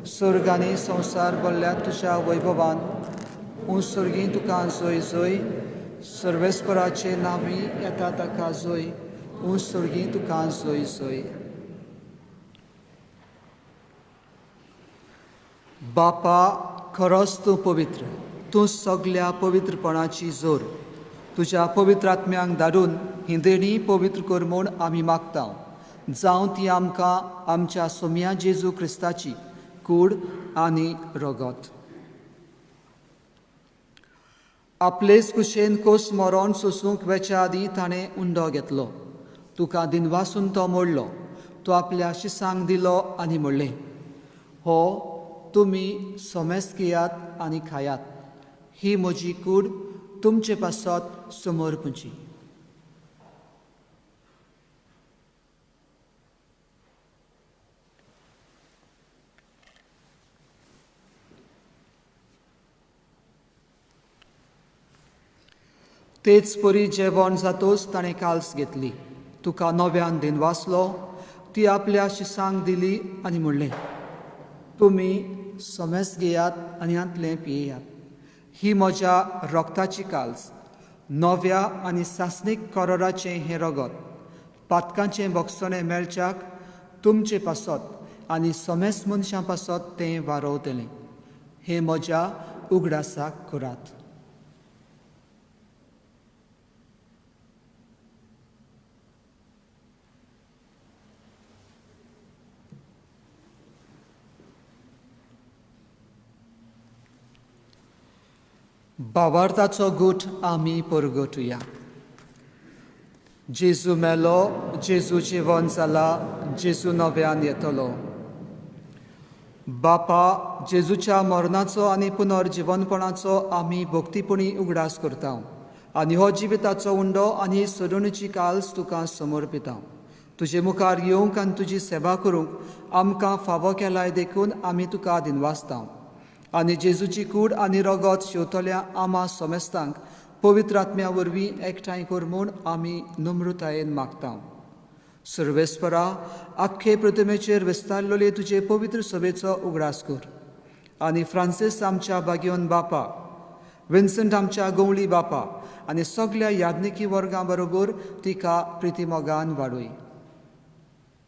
सर्ग आनी संवसार भरल्या तुज्या वैभवान उंसर्गी तुका जय जय. सर्वेस्पराचे नांवी येता ताका जय. उंसर्गी तुका जय जय. बापा, खरोच तूं पवित्र. तूं सगळ्या पवित्रपणाची जोर. तुज्या पवित्र आत्म्यांक धाडून ही देणी पवित्र कर म्हूण आमी मागतां. जावं ती आमकां आमच्या सोम्या जेजू क्रिस्ताची कूड आनी रगत. आपलेच कुशेन कोस मरण सोसूंक वेच्या आदी ताणें उंडो घेतलो. तुका दिनवासून तो मोडलो, तो आपल्या शिसांक दिलो आनी म्हणलें, हो तुमी सोमेस घेयात आनी खायात, ही म्हजी कूड तुमचे पासत समर्पूची. तेच परी जेवण जातोच ताणें काल्स घेतली, तुका नव्यान दिनवासलो, ती आपल्या शिसांक दिली आनी म्हणलें, तुमी सोमेस घेयात आनी हांतलें पियेयात, ही म्हज्या रोगताची काल्स, नव्या आनी सासणीक कराराचें हें रगत, पातकांचें भोगसणें मेळच्याक तुमचे पासत आनी सोमेस मनशां पासत तें वारोवतलें. हें म्हज्या उगडासाक करात. भावार्थाचो गूट आमी परगटुया. जेजू मेलो, जेजू जिवन जाला, जेजू नव्यान येतलो. बापा, जेजूच्या मरणाचो आनी पुनर्जिवनपणाचो आमी भक्तीपणी उगडास करता आनी हो जिविताचो उंडो आनी सडणुची काल्स तुका समर्पिता. तुजे मुखार येवंक आनी तुजी सेवा करूंक आमकां फावो केलाय देखून आमी तुका दिनवासता आनी जेजूची कूड आनी रगत शेवतल्या आमा सोमेस्तांक पवित्र आत्म्या वरवीं एकठांय कर म्हूण आमी नम्रतायेन मागता. सर्वेस्परा, आख्खे प्रतिमेचेर विस्तारलेले तुजे पवित्र सभेचो उगडास कर आनी फ्रांसीस आमच्या बागयोन बापा, विन्संट आमच्या गवळी बापा आनी सगळ्या याज्ञिकी वर्गां बरोबर तिका प्रितीमोगान वाडय.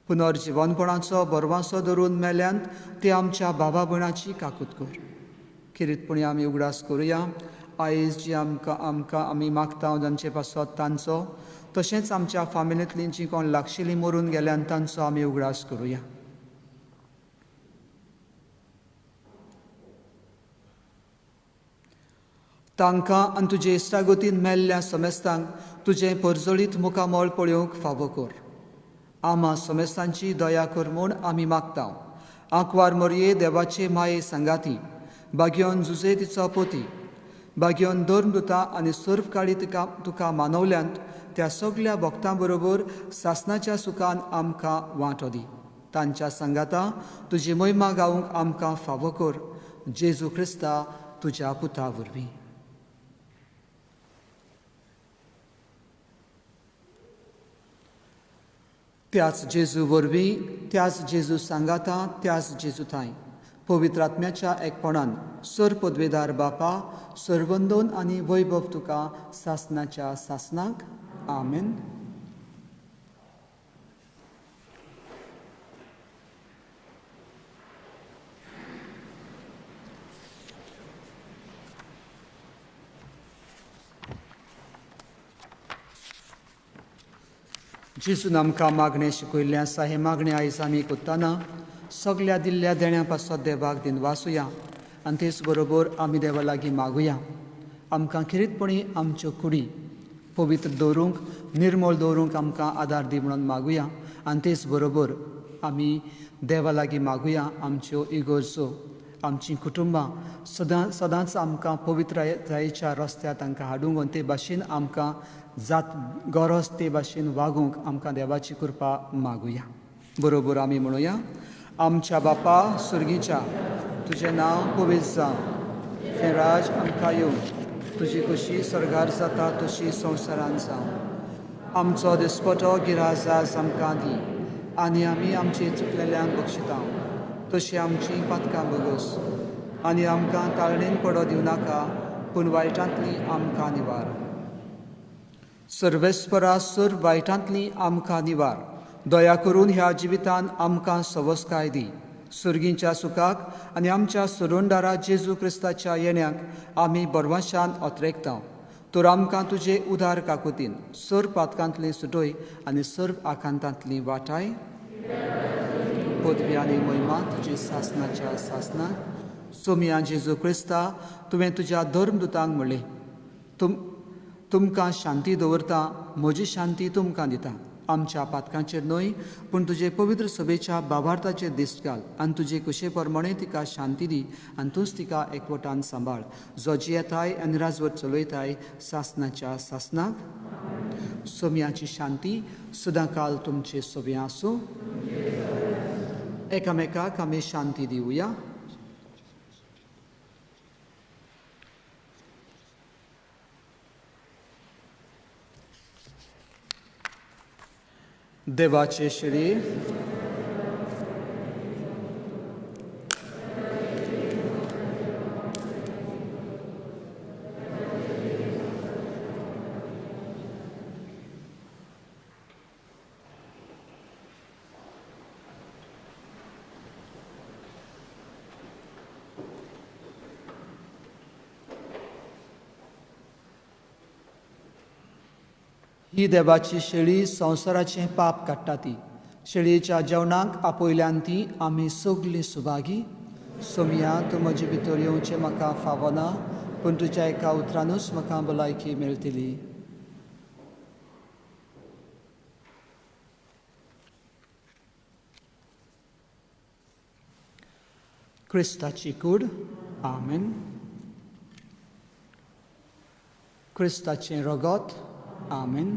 पुनर्जिवनपणाचो बरवासो धरून मेल्यांत ते आमच्या भावा भयणाची काकूत कर. किरीतपणी आमी उगडास करुया. आयज जी आमकां आमी मागता जांचे पासत तांचो, तशेंच आमच्या फामिलींतलीं जीं कोण लागशिल्लीं मरून गेल्यांत तांचो आमी उगडास करुया. तांकां आनी तुजे इश्टागतीन मेल्ल्या समेस्तांक तुजें परजळीत मुखामोळ पळोवंक फावो कर. आमा समेस्तांची दया कर म्हूण आमी मागता. आंकवार मरये देवाचे माये सांगाती, बागयोन जुजे तिचो पोती, बागयोन धर्मदुतां आनी सर्व काळी तुका मानवल्यांत त्या सगळ्या भक्तां बरोबर सासणाच्या सुखान आमकां वांटो दी. तांच्या सांगाता तुजी महिमा गावंक आमकां फावो कर. जेजू क्रिस्ता तुज्या पुता वरवीं. त्याच जेजू वरवीं, त्याच जेजू सांगाता, त्याच जेजू थंय पवित्र आत्म्याच्या एकपणान सर पदवेदार बापा, सर्वंदोन आनी वैभव तुका सासणाच्या सासणाक. आमेन. जेजून आमकां मागणें शिकयल्लें आसा, हें मागणें आयज आमी कोत्ताना सगळ्या दिल्ल्या देण्या पासत देवाक दिनवासुया आनी तेच बरोबर आमी देवा लागीं मागुया. आमकां खिरीतपणी आमच्यो कुडी पवित्र दवरूंक, निर्मळ दवरूंक आमकां आदार दी म्हणून मागुया आनी तेच बरोबर आमी देवा लागीं मागुया आमच्यो इगोर्जो, आमचीं कुटुंबां सदांच आमकां पवित्रतायेच्या रस्त्यार तांकां हाडूंक आनी ते भाशेन आमकां जात गरज ते भाशेन वागूंक आमकां देवाची कृपा मागुया. बरोबर आमी म्हणुया. आमच्या बापा सुर्गीच्या, तुजें नांव पवित्र जावं, तें राज आमकां येवं, तुजी कशी स्वर्गार जाता तशी संवसारांत जावं. आमचो दिसपटो गिराज आज आमकां दी आनी आमी आमची चुकलेल्यांक बक्षिता तशीं आमचीं पातकां बगस आनी आमकां ताळणेन पडो दिवं नाका, पूण वायटांतलीं आमकां निवार. सर्वेस्परा सर्व वायटांतलीं आमकां निवार. दया करून ह्या जिवितान आमकां सवस्काय दी. सुर्गीच्या सुखाक आनी आमच्या सुरोंडारा जेजू क्रिस्ताच्या येण्याक आमी बरवाशान ओतरेकता. तर आमकां तुजे उदार काकुतीन सर्व पातकांतलीं सुटय आनी सर्व आकांतांतलीं वाटाय. पदवी आनी महिमा तुजे सासणाच्या सासणाक. सोमिया जेजू क्रिस्ता, तुवें तुज्या धर्मदुतांक म्हणलें, तुमकां शांती दवरता, म्हजी शांती तुमकां दिता. आमच्या पातकांचेर न्हय पूण तुजे पवित्र सभेच्या बाबार्थाचेर दिश्ट घाल आनी तुजे कुशे प्रमाणे तिका शांती दी आनी तूंच तिका एकवटान सांबाळ जो जियेताय आनी राजवट चलयताय सासनाच्या सासनाक सोम्याची शांती सदांकाल तुमचे सोबे आसूं एकामेकाक आमी शांती दिवया देवाचे शरीर ही देवाची शेळी संवसाराचें पाप काडटा ती शेळयेच्या जेवणाक आपयल्यान ती आमी सगलीं सुभागी सोमया तूं म्हजे भितर येवचें म्हाका फावो ना पूण तुज्या एका उतरानूच म्हाका भलायकी मेळटली क्रिस्ताची कूड आमेन क्रिस्ताचें रगत आमेन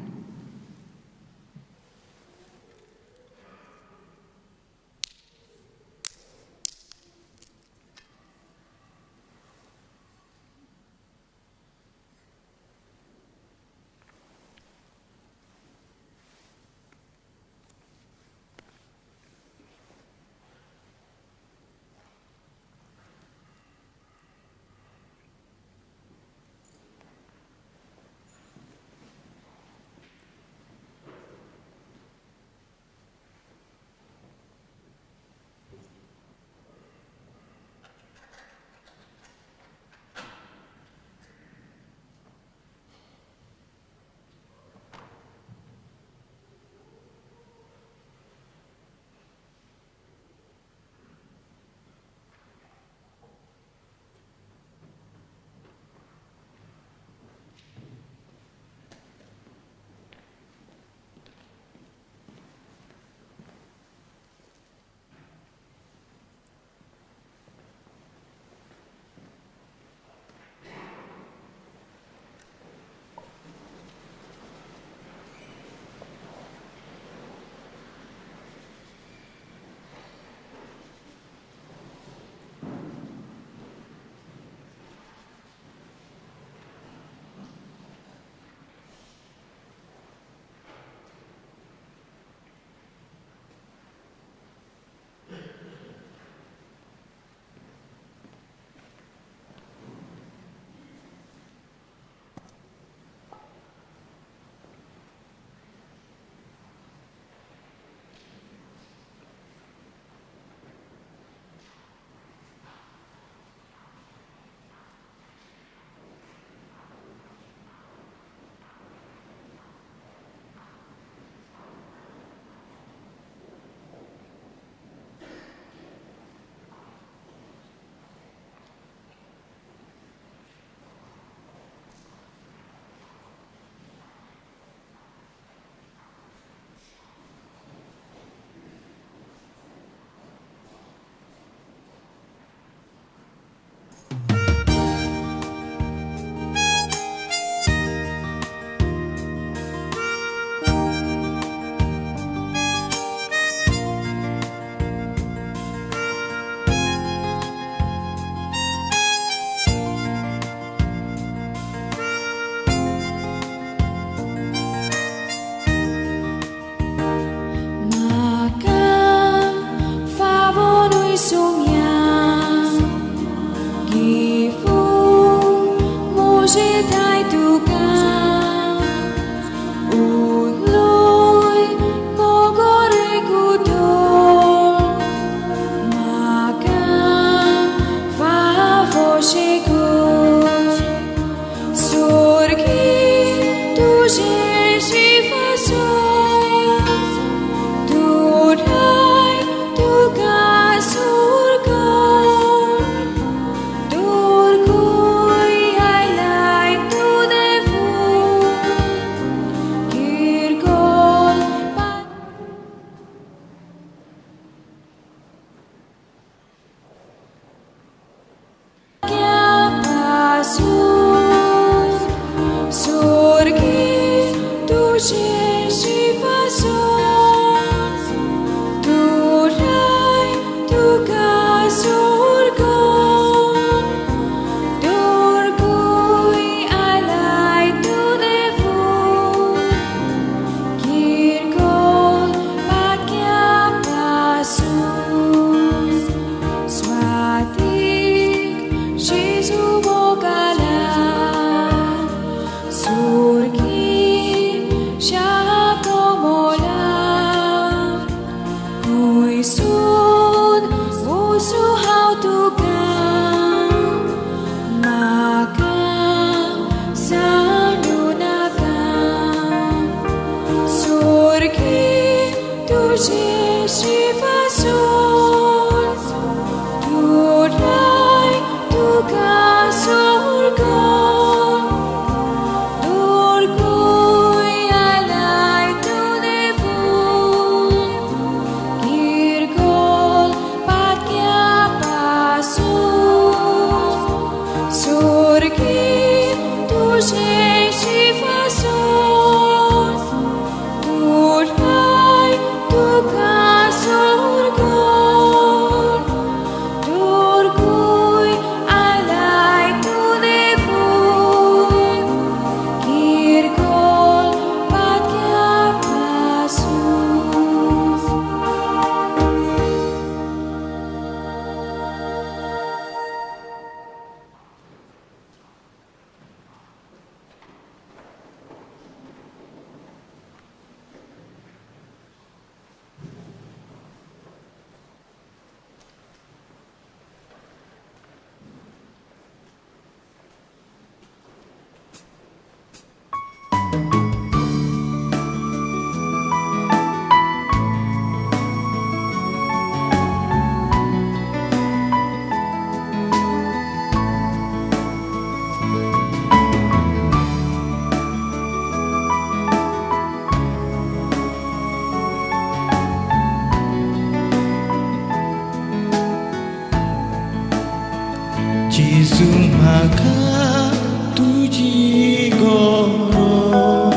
maka tuji goro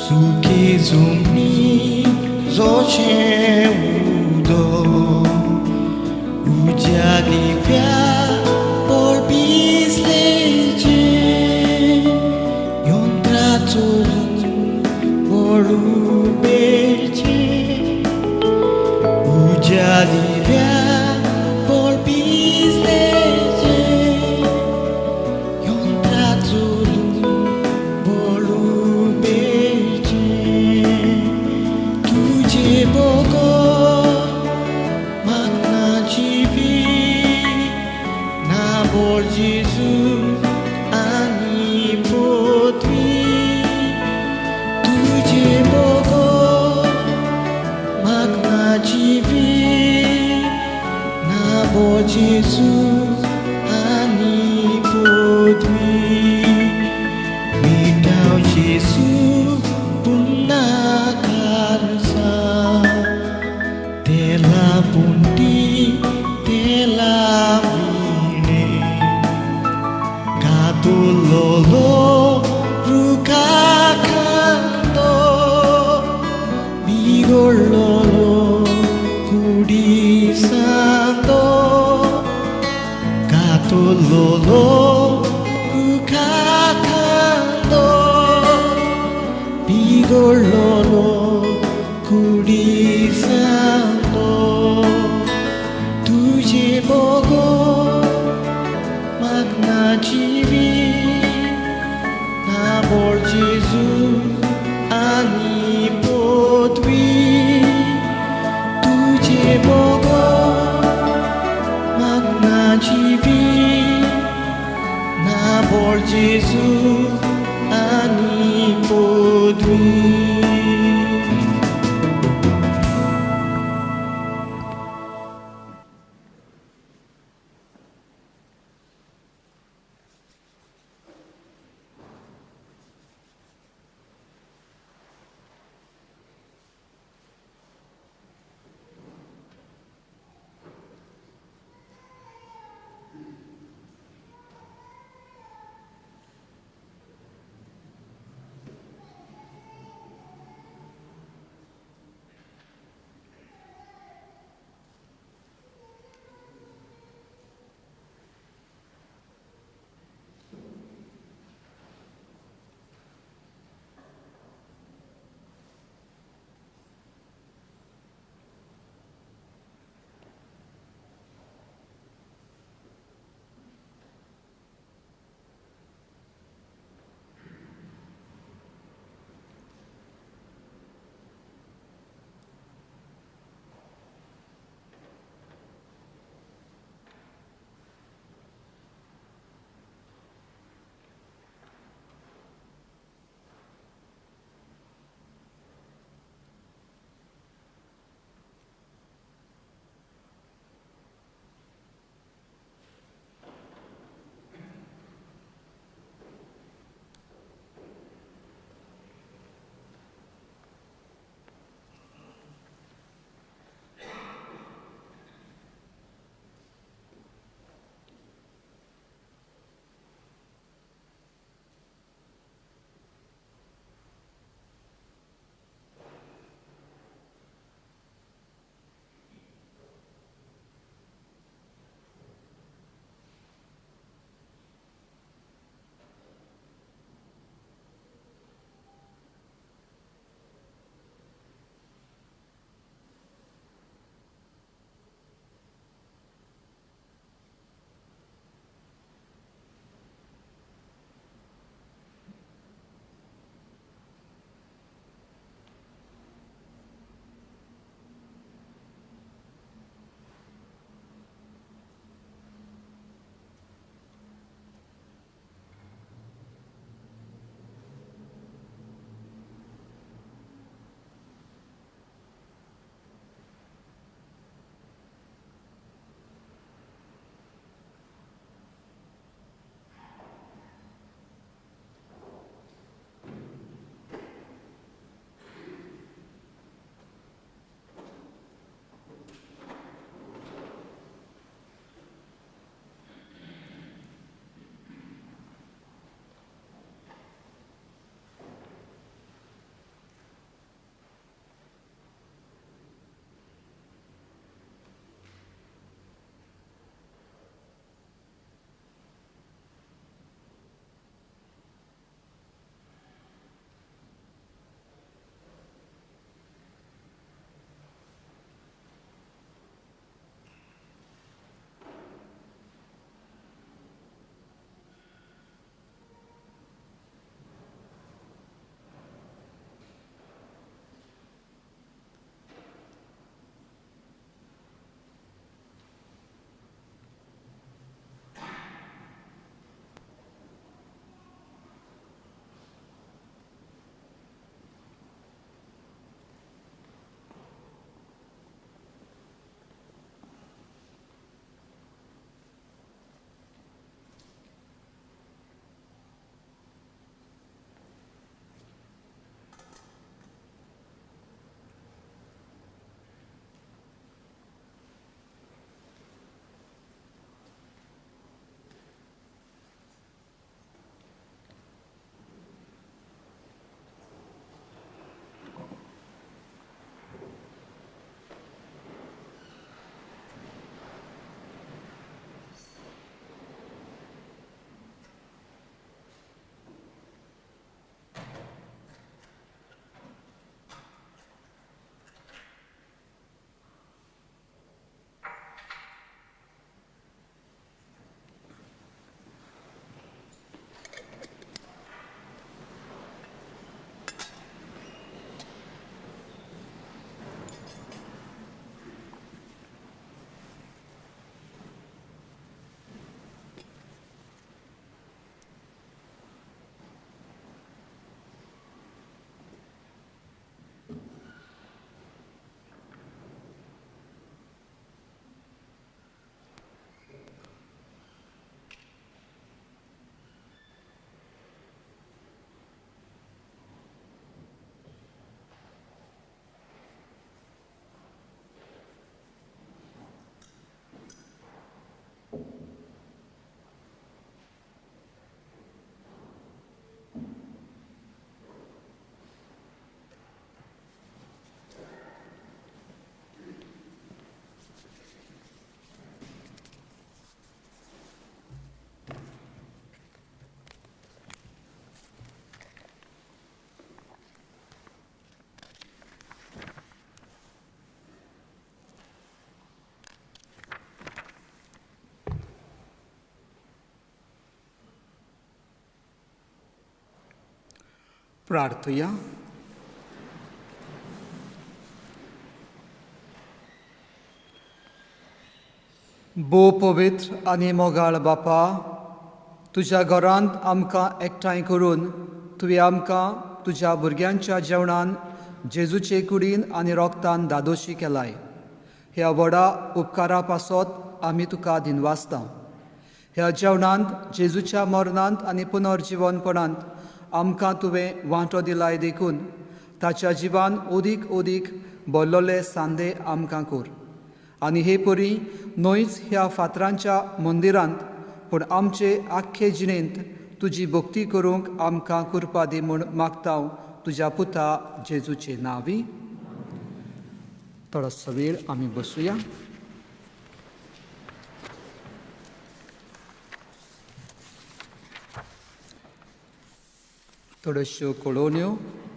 suki zumni zoche udo ujadi pya por bisleje yontra tolun boru beche ujadi pya por bisleje yontra tolun boru beche tuje bogo magna jivi na bol Jesus ani potri tuje bogo magna jivi na bol Jesus ani potri without Jesus punna karsa tela pundi tela vine gato lolo ruka kando bigor lolo kudi sando gato lolo ruka kando bigor lolo kudi sando tuje bogo magna jivi na bol Jesus ani potwi tuje bogo magna jivi na bol Jesus ani potwi. प्रार्थुया. बो पवित्र आनी मोगाळ बापा, तुज्या घरांत आमकां एकठांय करून तुवें आमकां तुज्या भुरग्यांच्या जेवणान जेजूचे कुडीन आनी रोगतान दादोशी केलाय. ह्या व्हडा उपकारा पासत आमी तुका दिनवासता. ह्या जेवणांत जेजूच्या मरणांत आनी पुनर्जिवनपणांत आमकां तुवें वांटो दिलाय देखून ताच्या जिवान ओदीक ओदीक बोल्लोले सांदे आमकां कोर. आनी हे परी न्हयच ह्या फातरांच्या मंदिरांत पूण आमचे आख्खे जिणेंत तुजी भक्ती करूंक आमकां कृपा दी म्हूण मागता तुज्या पुता जेजूचे नांवी. थोडोसो वेळ आमी बसुया. थोड्योश्यो कळोवण्यो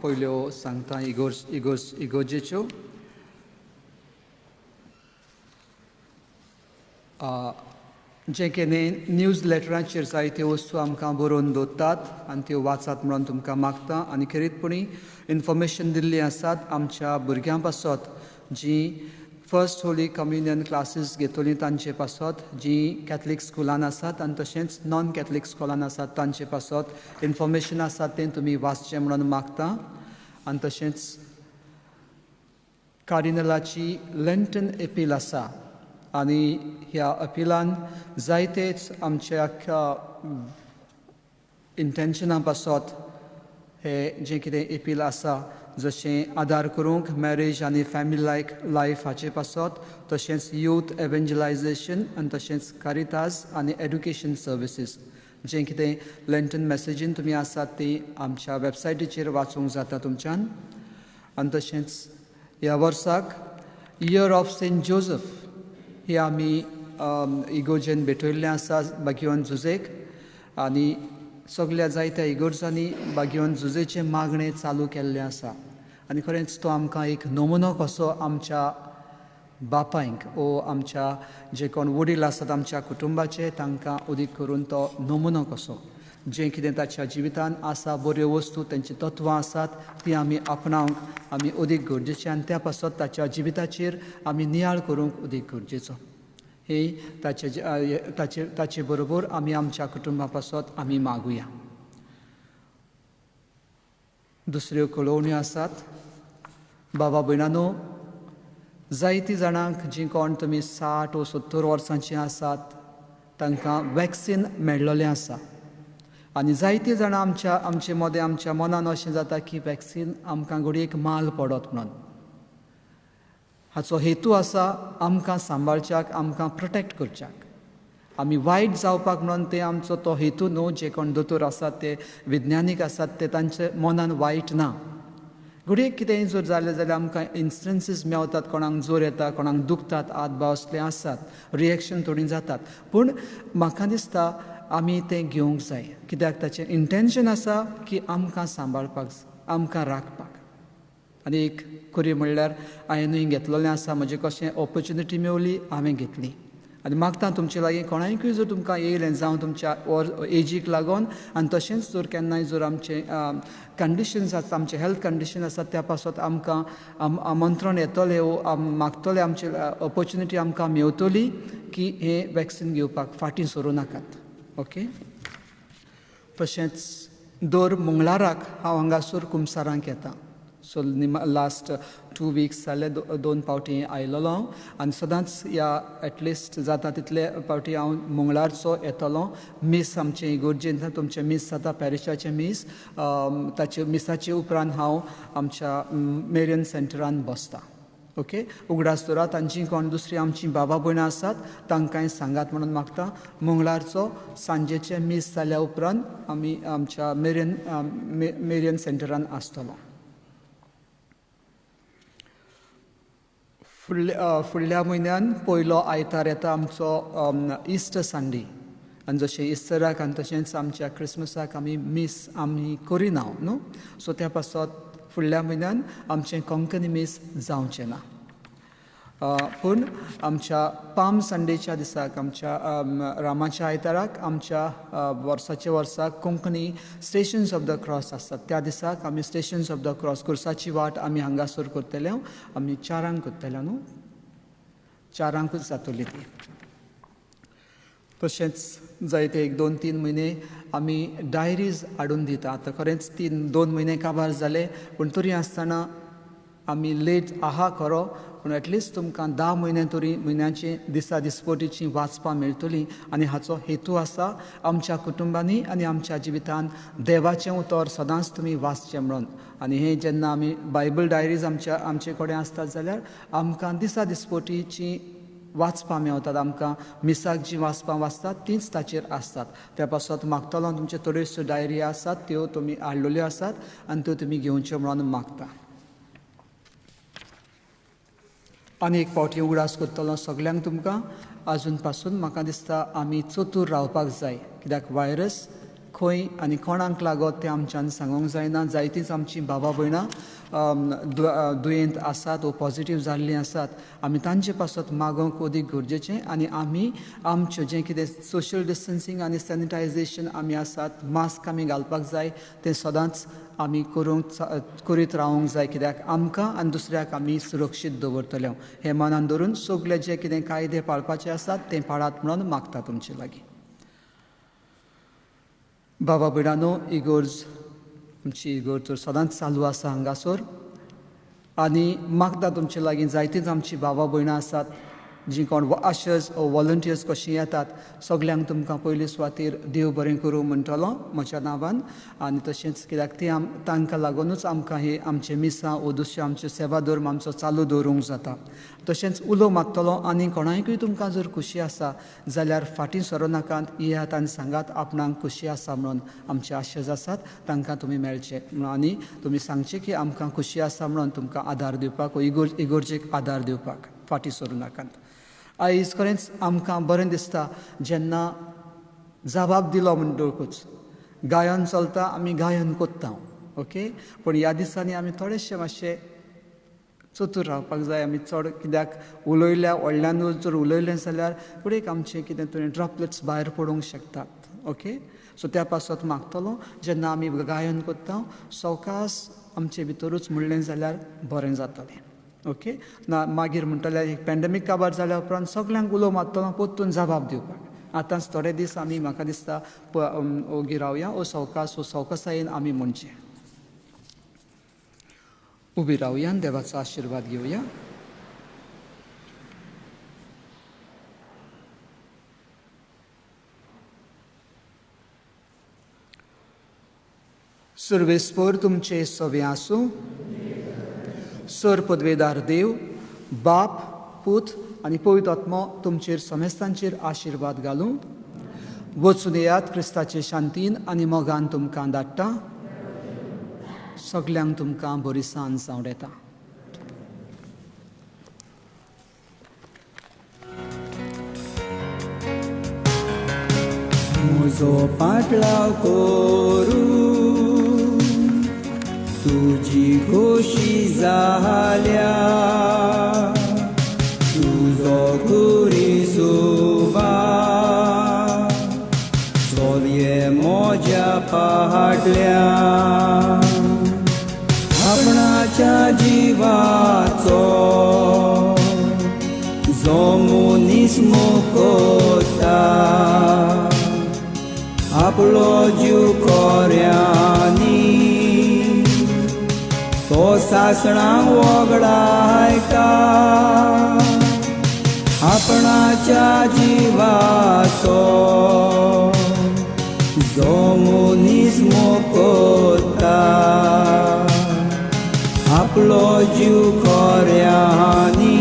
पयल्यो सांगता इगोर्जेच्यो. जे कितें न्यूज लेटरांचेर जायत्यो वस्तू आमकां बरोवन दवरतात आनी त्यो वाचात म्हणून तुमकां मागता. आनी खरीतपणी इन्फॉर्मेशन दिल्ली आसात आमच्या भुरग्यां पासत जीं फर्स्ट होली कम्युनियन क्लासीस घेतली तांचे पासत, जीं कॅथलीक स्कुलान आसात आनी तशेंच नॉन कॅथलीक स्कुलान आसात तांचे पासत इन्फॉर्मेशन आसा तें तुमी वाचचें म्हणून मागता. आनी तशेंच कार्डिनलाची लेंटन अपील आसा आनी ह्या अपिलान जायतेच आमच्या इंटेन्शना पासत हे जें कितें अपील आसा जशें आदार करूंक मॅरेज आनी फॅमिली लायफ हाचे पासत, तशेंच यूथ एवेंजलायजेशन आनी तशेंच कारितास आनी एड्युकेशन सर्विसीस. जें कितें लेंटन मॅसेजीन तुमी आसात ती आमच्या वेबसायटीचेर वाचूंक जाता तुमच्यान. आनी तशेंच ह्या वर्साक इयर ऑफ सेंट जोसेफ ही आमी इगोर्जेन भेटयल्लें आसा बागीवन जुजेक. आनी सगळ्या जायत्या इगोर्जांनी बागीवन जुजेचें मागणें चालू केल्लें आसा. आनी खरेंच तो आमकां एक नमुनो कसो आमच्या बापायंक वो आमच्या जे कोण वडील आसात आमच्या कुटुंबाचे तांकां उदीक करून तो नमुनो कसो जें कितें ताच्या जिवितान आसा बऱ्यो वस्तू तेंची तत्वां आसात ती आमी आपणावंक आमी उदीक गरजेचें आनी त्या पासत ताच्या जिविताचेर आमी नियाळ करूंक उदीक गरजेचो. ही ताचे बरोबर आमी आमच्या कुटुंबा पासत आमी मागुया. दुसऱ्यो कळोवण्यो आसात. बाबा भयणानो, जायतीं जाणांक जीं कोण तुमी 60 वा 70 वर्सांचीं आसात तांकां वॅक्सीन मेळ्ळलें आसा. आनी जायतीं जाणां आमचे मदें आमच्या मनान अशें जाता की वॅक्सीन आमकां घडयेक माल पडत म्हणून. हाचो हेतू आसा आमकां सांबाळच्याक, आमकां प्रोटेक्ट करच्याक. आमी वायट जावपाक म्हणून ते आमचो तो हेतू न्हू. जे कोण दोतोर आसात ते विज्ञानीक आसात ते तांचे मनान वायट ना. घडयेक कितेंय जर जालें जाल्यार आमकां इन्स्टन्सीस मेवतात, कोणाक जोर येता, कोणाक दुखतात, आतबाव असले आसात, रिएक्शन थोडीं जातात. पूण म्हाका दिसता आमी तें घेवंक जाय कित्याक ताचें इंटेन्शन आसा की आमकां सांबाळपाक, आमकां राखपाक. आनी एक खरी म्हणल्यार हांवेंनूय घेतलेलें आसा. म्हजें कशें ऑपॉर्च्युनिटी मेवली हांवें घेतली. आनी मागता तुमचे लागीं कोणायकूय जर तुमकां येयलें जावं तुमच्या एजीक लागून आनी तशेंच जर केन्नाय जर आमचे कंडिशन्स आसा, आमचे हेल्थ कंडिशन आसात त्या पासत आमकां आमंत्रण येतलें वो मागतले आमचे ऑपॉर्च्युनिटी आमकां मेवतली की हें वॅक्सीन घेवपाक फाटीं सरूं नाकात. ओके. तशेंच दर मंगळाराक हांव हांगासर कुमसारांक येता. सो लास्ट 2 वीक्स जाले 2 फावटी आयलोलो हांव. आनी सदांच ह्या एटलिस्ट जाता तितले फावटी हांव मंगळारचो येतलो. मीस आमचे इगोर्जेन तुमचे मीस जाता पॅरिशाचे मीस. ताचे मिसाचे उपरांत हांव आमच्या मेरियन सेंटरान बसता. ओके. उगडास दवरात आनी जीं कोण दुसरीं आमचीं बाबा भयणां आसात तांकांय सांगात म्हणून मागता. मंगळारचो सांजेचे मीस जाल्या उपरांत आमी आमच्या मेरियन सेंटरान आसतलो. फुडल्या म्हयन्यान पयलो आयतार येता आमचो इस्टर संडे. आनी जशें इस्टराक आनी तशेंच आमच्या क्रिसमसाक आमी मीस आमी करिना न्हू. सो त्या पासत फुडल्या म्हयन्यान आमचें कोंकणी मीस जावचें ना. पूण आमच्या पाम संडेच्या दिसाक आमच्या रामाच्या आयताराक आमच्या वर्साच्या वर्साक Konkani stations of the cross आसतात. त्या दिसाक आमी स्टेशन्स ऑफ द क्रॉस कुर्साची वाट आमी हांगासर करतले. आमी 4 करतले न्हू, 4 जातली ती. तशेंच जायते 1-2-3 म्हयने आमी डायरीज हाडून दिता. आतां खरेंच 2 म्हयने काबार जाले पूण तरी आसतना आमी लेट आहा खरो पूण एटलिस्ट तुमकां 10 म्हयने तरी म्हयन्याची दिसा दिसपटीची वाचपां मेळटलीं. आनी हाचो हेतू आसा आमच्या कुटुंबांनी आनी आमच्या जिवितांत देवाचें उतर सदांच तुमी वाचचें म्हणून. आनी हे जेन्ना आमी बायबल डायरीज आमचे कडेन आसतात जाल्यार आमकां दिसा दिसपटीची वाचपां मेळटात. आमकां मिसाक जी वाचपां वाचतात तींच ताचेर आसतात. त्या पासत मागतलो तुमचे थोड्योश्यो डायरी आसात त्यो तुमी हाडलेल्यो आसात आनी त्यो तुमी घेवच्यो म्हणून मागता. आनी एक फावटी उगडास करतलो सगल्यांक तुमकां. आजून पासून म्हाका दिसता आमी चतूर रावपाक जाय, कित्याक वायरस खंय आनी कोणाक लागत तें आमच्यान सांगूंक जायना. जायतींच आमचीं भावां भयणां दुयेंत आसात वो पॉझिटीव जाल्लीं आसात. आमी तांचे पासत मागोवंक अदीक गरजेचें. आनी आमी आमचें जें कितें सोशल डिस्टन्सींग आनी सॅनिटायजेशन आमी आसात, मास्क आमी घालपाक जाय तें सदांच आमी करीत रावूंक जाय, कित्याक आमकां आनी दुसऱ्याक आमी सुरक्षीत दवरतले. हें मनान धरून सगळे जे कितें कायदे पाळपाचे आसात तें पाळात म्हणून मागता तुमचे लागीं. बाबा भयणांनो, इगोर्ज आमची इगोर्ज तर सदांच चालू आसा हांगासर. आनी मागता तुमचे लागीं जायतींच आमची भावां भयणां आसात जीं कोण आशर्स वॉलंटियर्स कशीं येतात. सगल्यांक तुमकां पयले सुवातेर देव बरें करूं म्हणटलो म्हज्या नांवान. आनी तशेंच कित्याक तांकां लागूनच आमकां हे आमचे मिसां वो दुसऱ्यो आमच्यो सेवा धर्म आमचो चालू दवरूंक जाता. तशेंच उलो मागतलो. आनी कोणायकूय तुमकां जर खुशी आसा जाल्यार फाटीं सरो नाकात, येयात आनी सांगात आपणाक खुशी आसा म्हणून. आमचे आशेज आसात तांकां तुमी मेळचे आनी तुमी सांगचें की आमकां खुशी आसा म्हणून तुमकां आदार दिवपाक, इगोर्जेक आदार दिवपाक फाटीं सरूं नाकात. आयज खरेंच आमकां बरें दिसता जेन्ना जबाब दिलो म्हणटकूच गायन चलता आमी गायन कोत्ता. ओके, पूण ह्या दिसांनी आमी थोडेशे मातशे चतूर रावपाक जाय. आमी चड कित्याक उलयल्या व्हडल्यान जर उलयलें जाल्यार फुडें आमचें कितें तरी ड्रॉपलेट्स भायर पडूंक शकतात. ओके, सो त्या पासत मागतलो जेन्ना आमी गायन कोत्ता सवकास आमचे भितरूच म्हणलें जाल्यार बरें जातलें. ओके, ना मागीर म्हणटल्यार एक पॅन्डेमीक काबार जाल्या उपरांत सगल्यांक उलो मारतलो पोत्तून जबाब दिवपाक. आतांच थोडे दीस आमी म्हाका दिसता ओगी रावया ओ सवकासायेन आमी म्हणचें. उबी रावया आनी देवाचो आशिर्वाद घेवया. सर्वेस्पर तुमचे सवे आसूं. सर पदवेदार देव, बाप, पूत आनी पवित्र आत्मो तुमचेर समेस्तांचेर आशिर्वाद घालूं. वचून येयात क्रिस्ताचे शांतीन आनी मोगान तुमकां धाडटा. सगल्यांक तुमकां बरी सांज जावं येता. म्हजो पाटलाव करूं तुजी खोशी जाल्या. तुजो कुरिसुबा चलये म्हज्या पाटल्या. आपणाच्या जिवाचो जो मनीस मोकोता आपलो जीव कोऱ्यांनी तो सासणांक वगडायता. आपणाच्या जिवाचो जो मनीस मोकोता आपलो जीव कोऱ्यांनी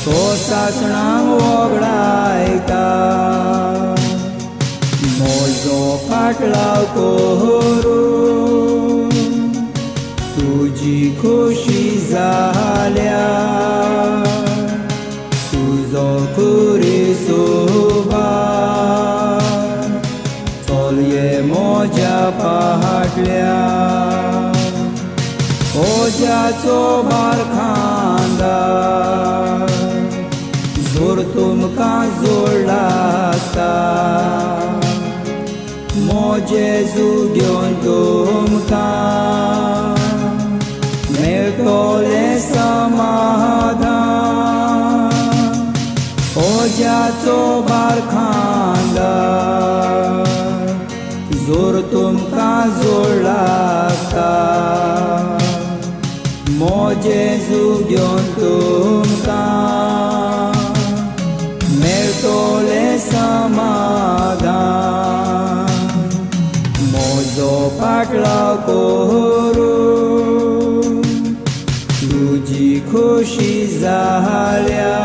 तो सासणांक वगडायता. म्हजो पाटलाव करूं तुजी खोशी जाल्या. तुजो कुरिसुबा चलये म्हज्या पाटल्या. ओज्याचो बार खांदा जोर तुमकां जोड लागता जेजू घेवन तुमकां मेळटोलें समाधान ओज्याचो भार खांदार जोर तुमकां जोड लागता जेजू घेवन तुमकां मेळटोलें समाधान म्हजो पाटलाव करून तुजी खोशी जाल्या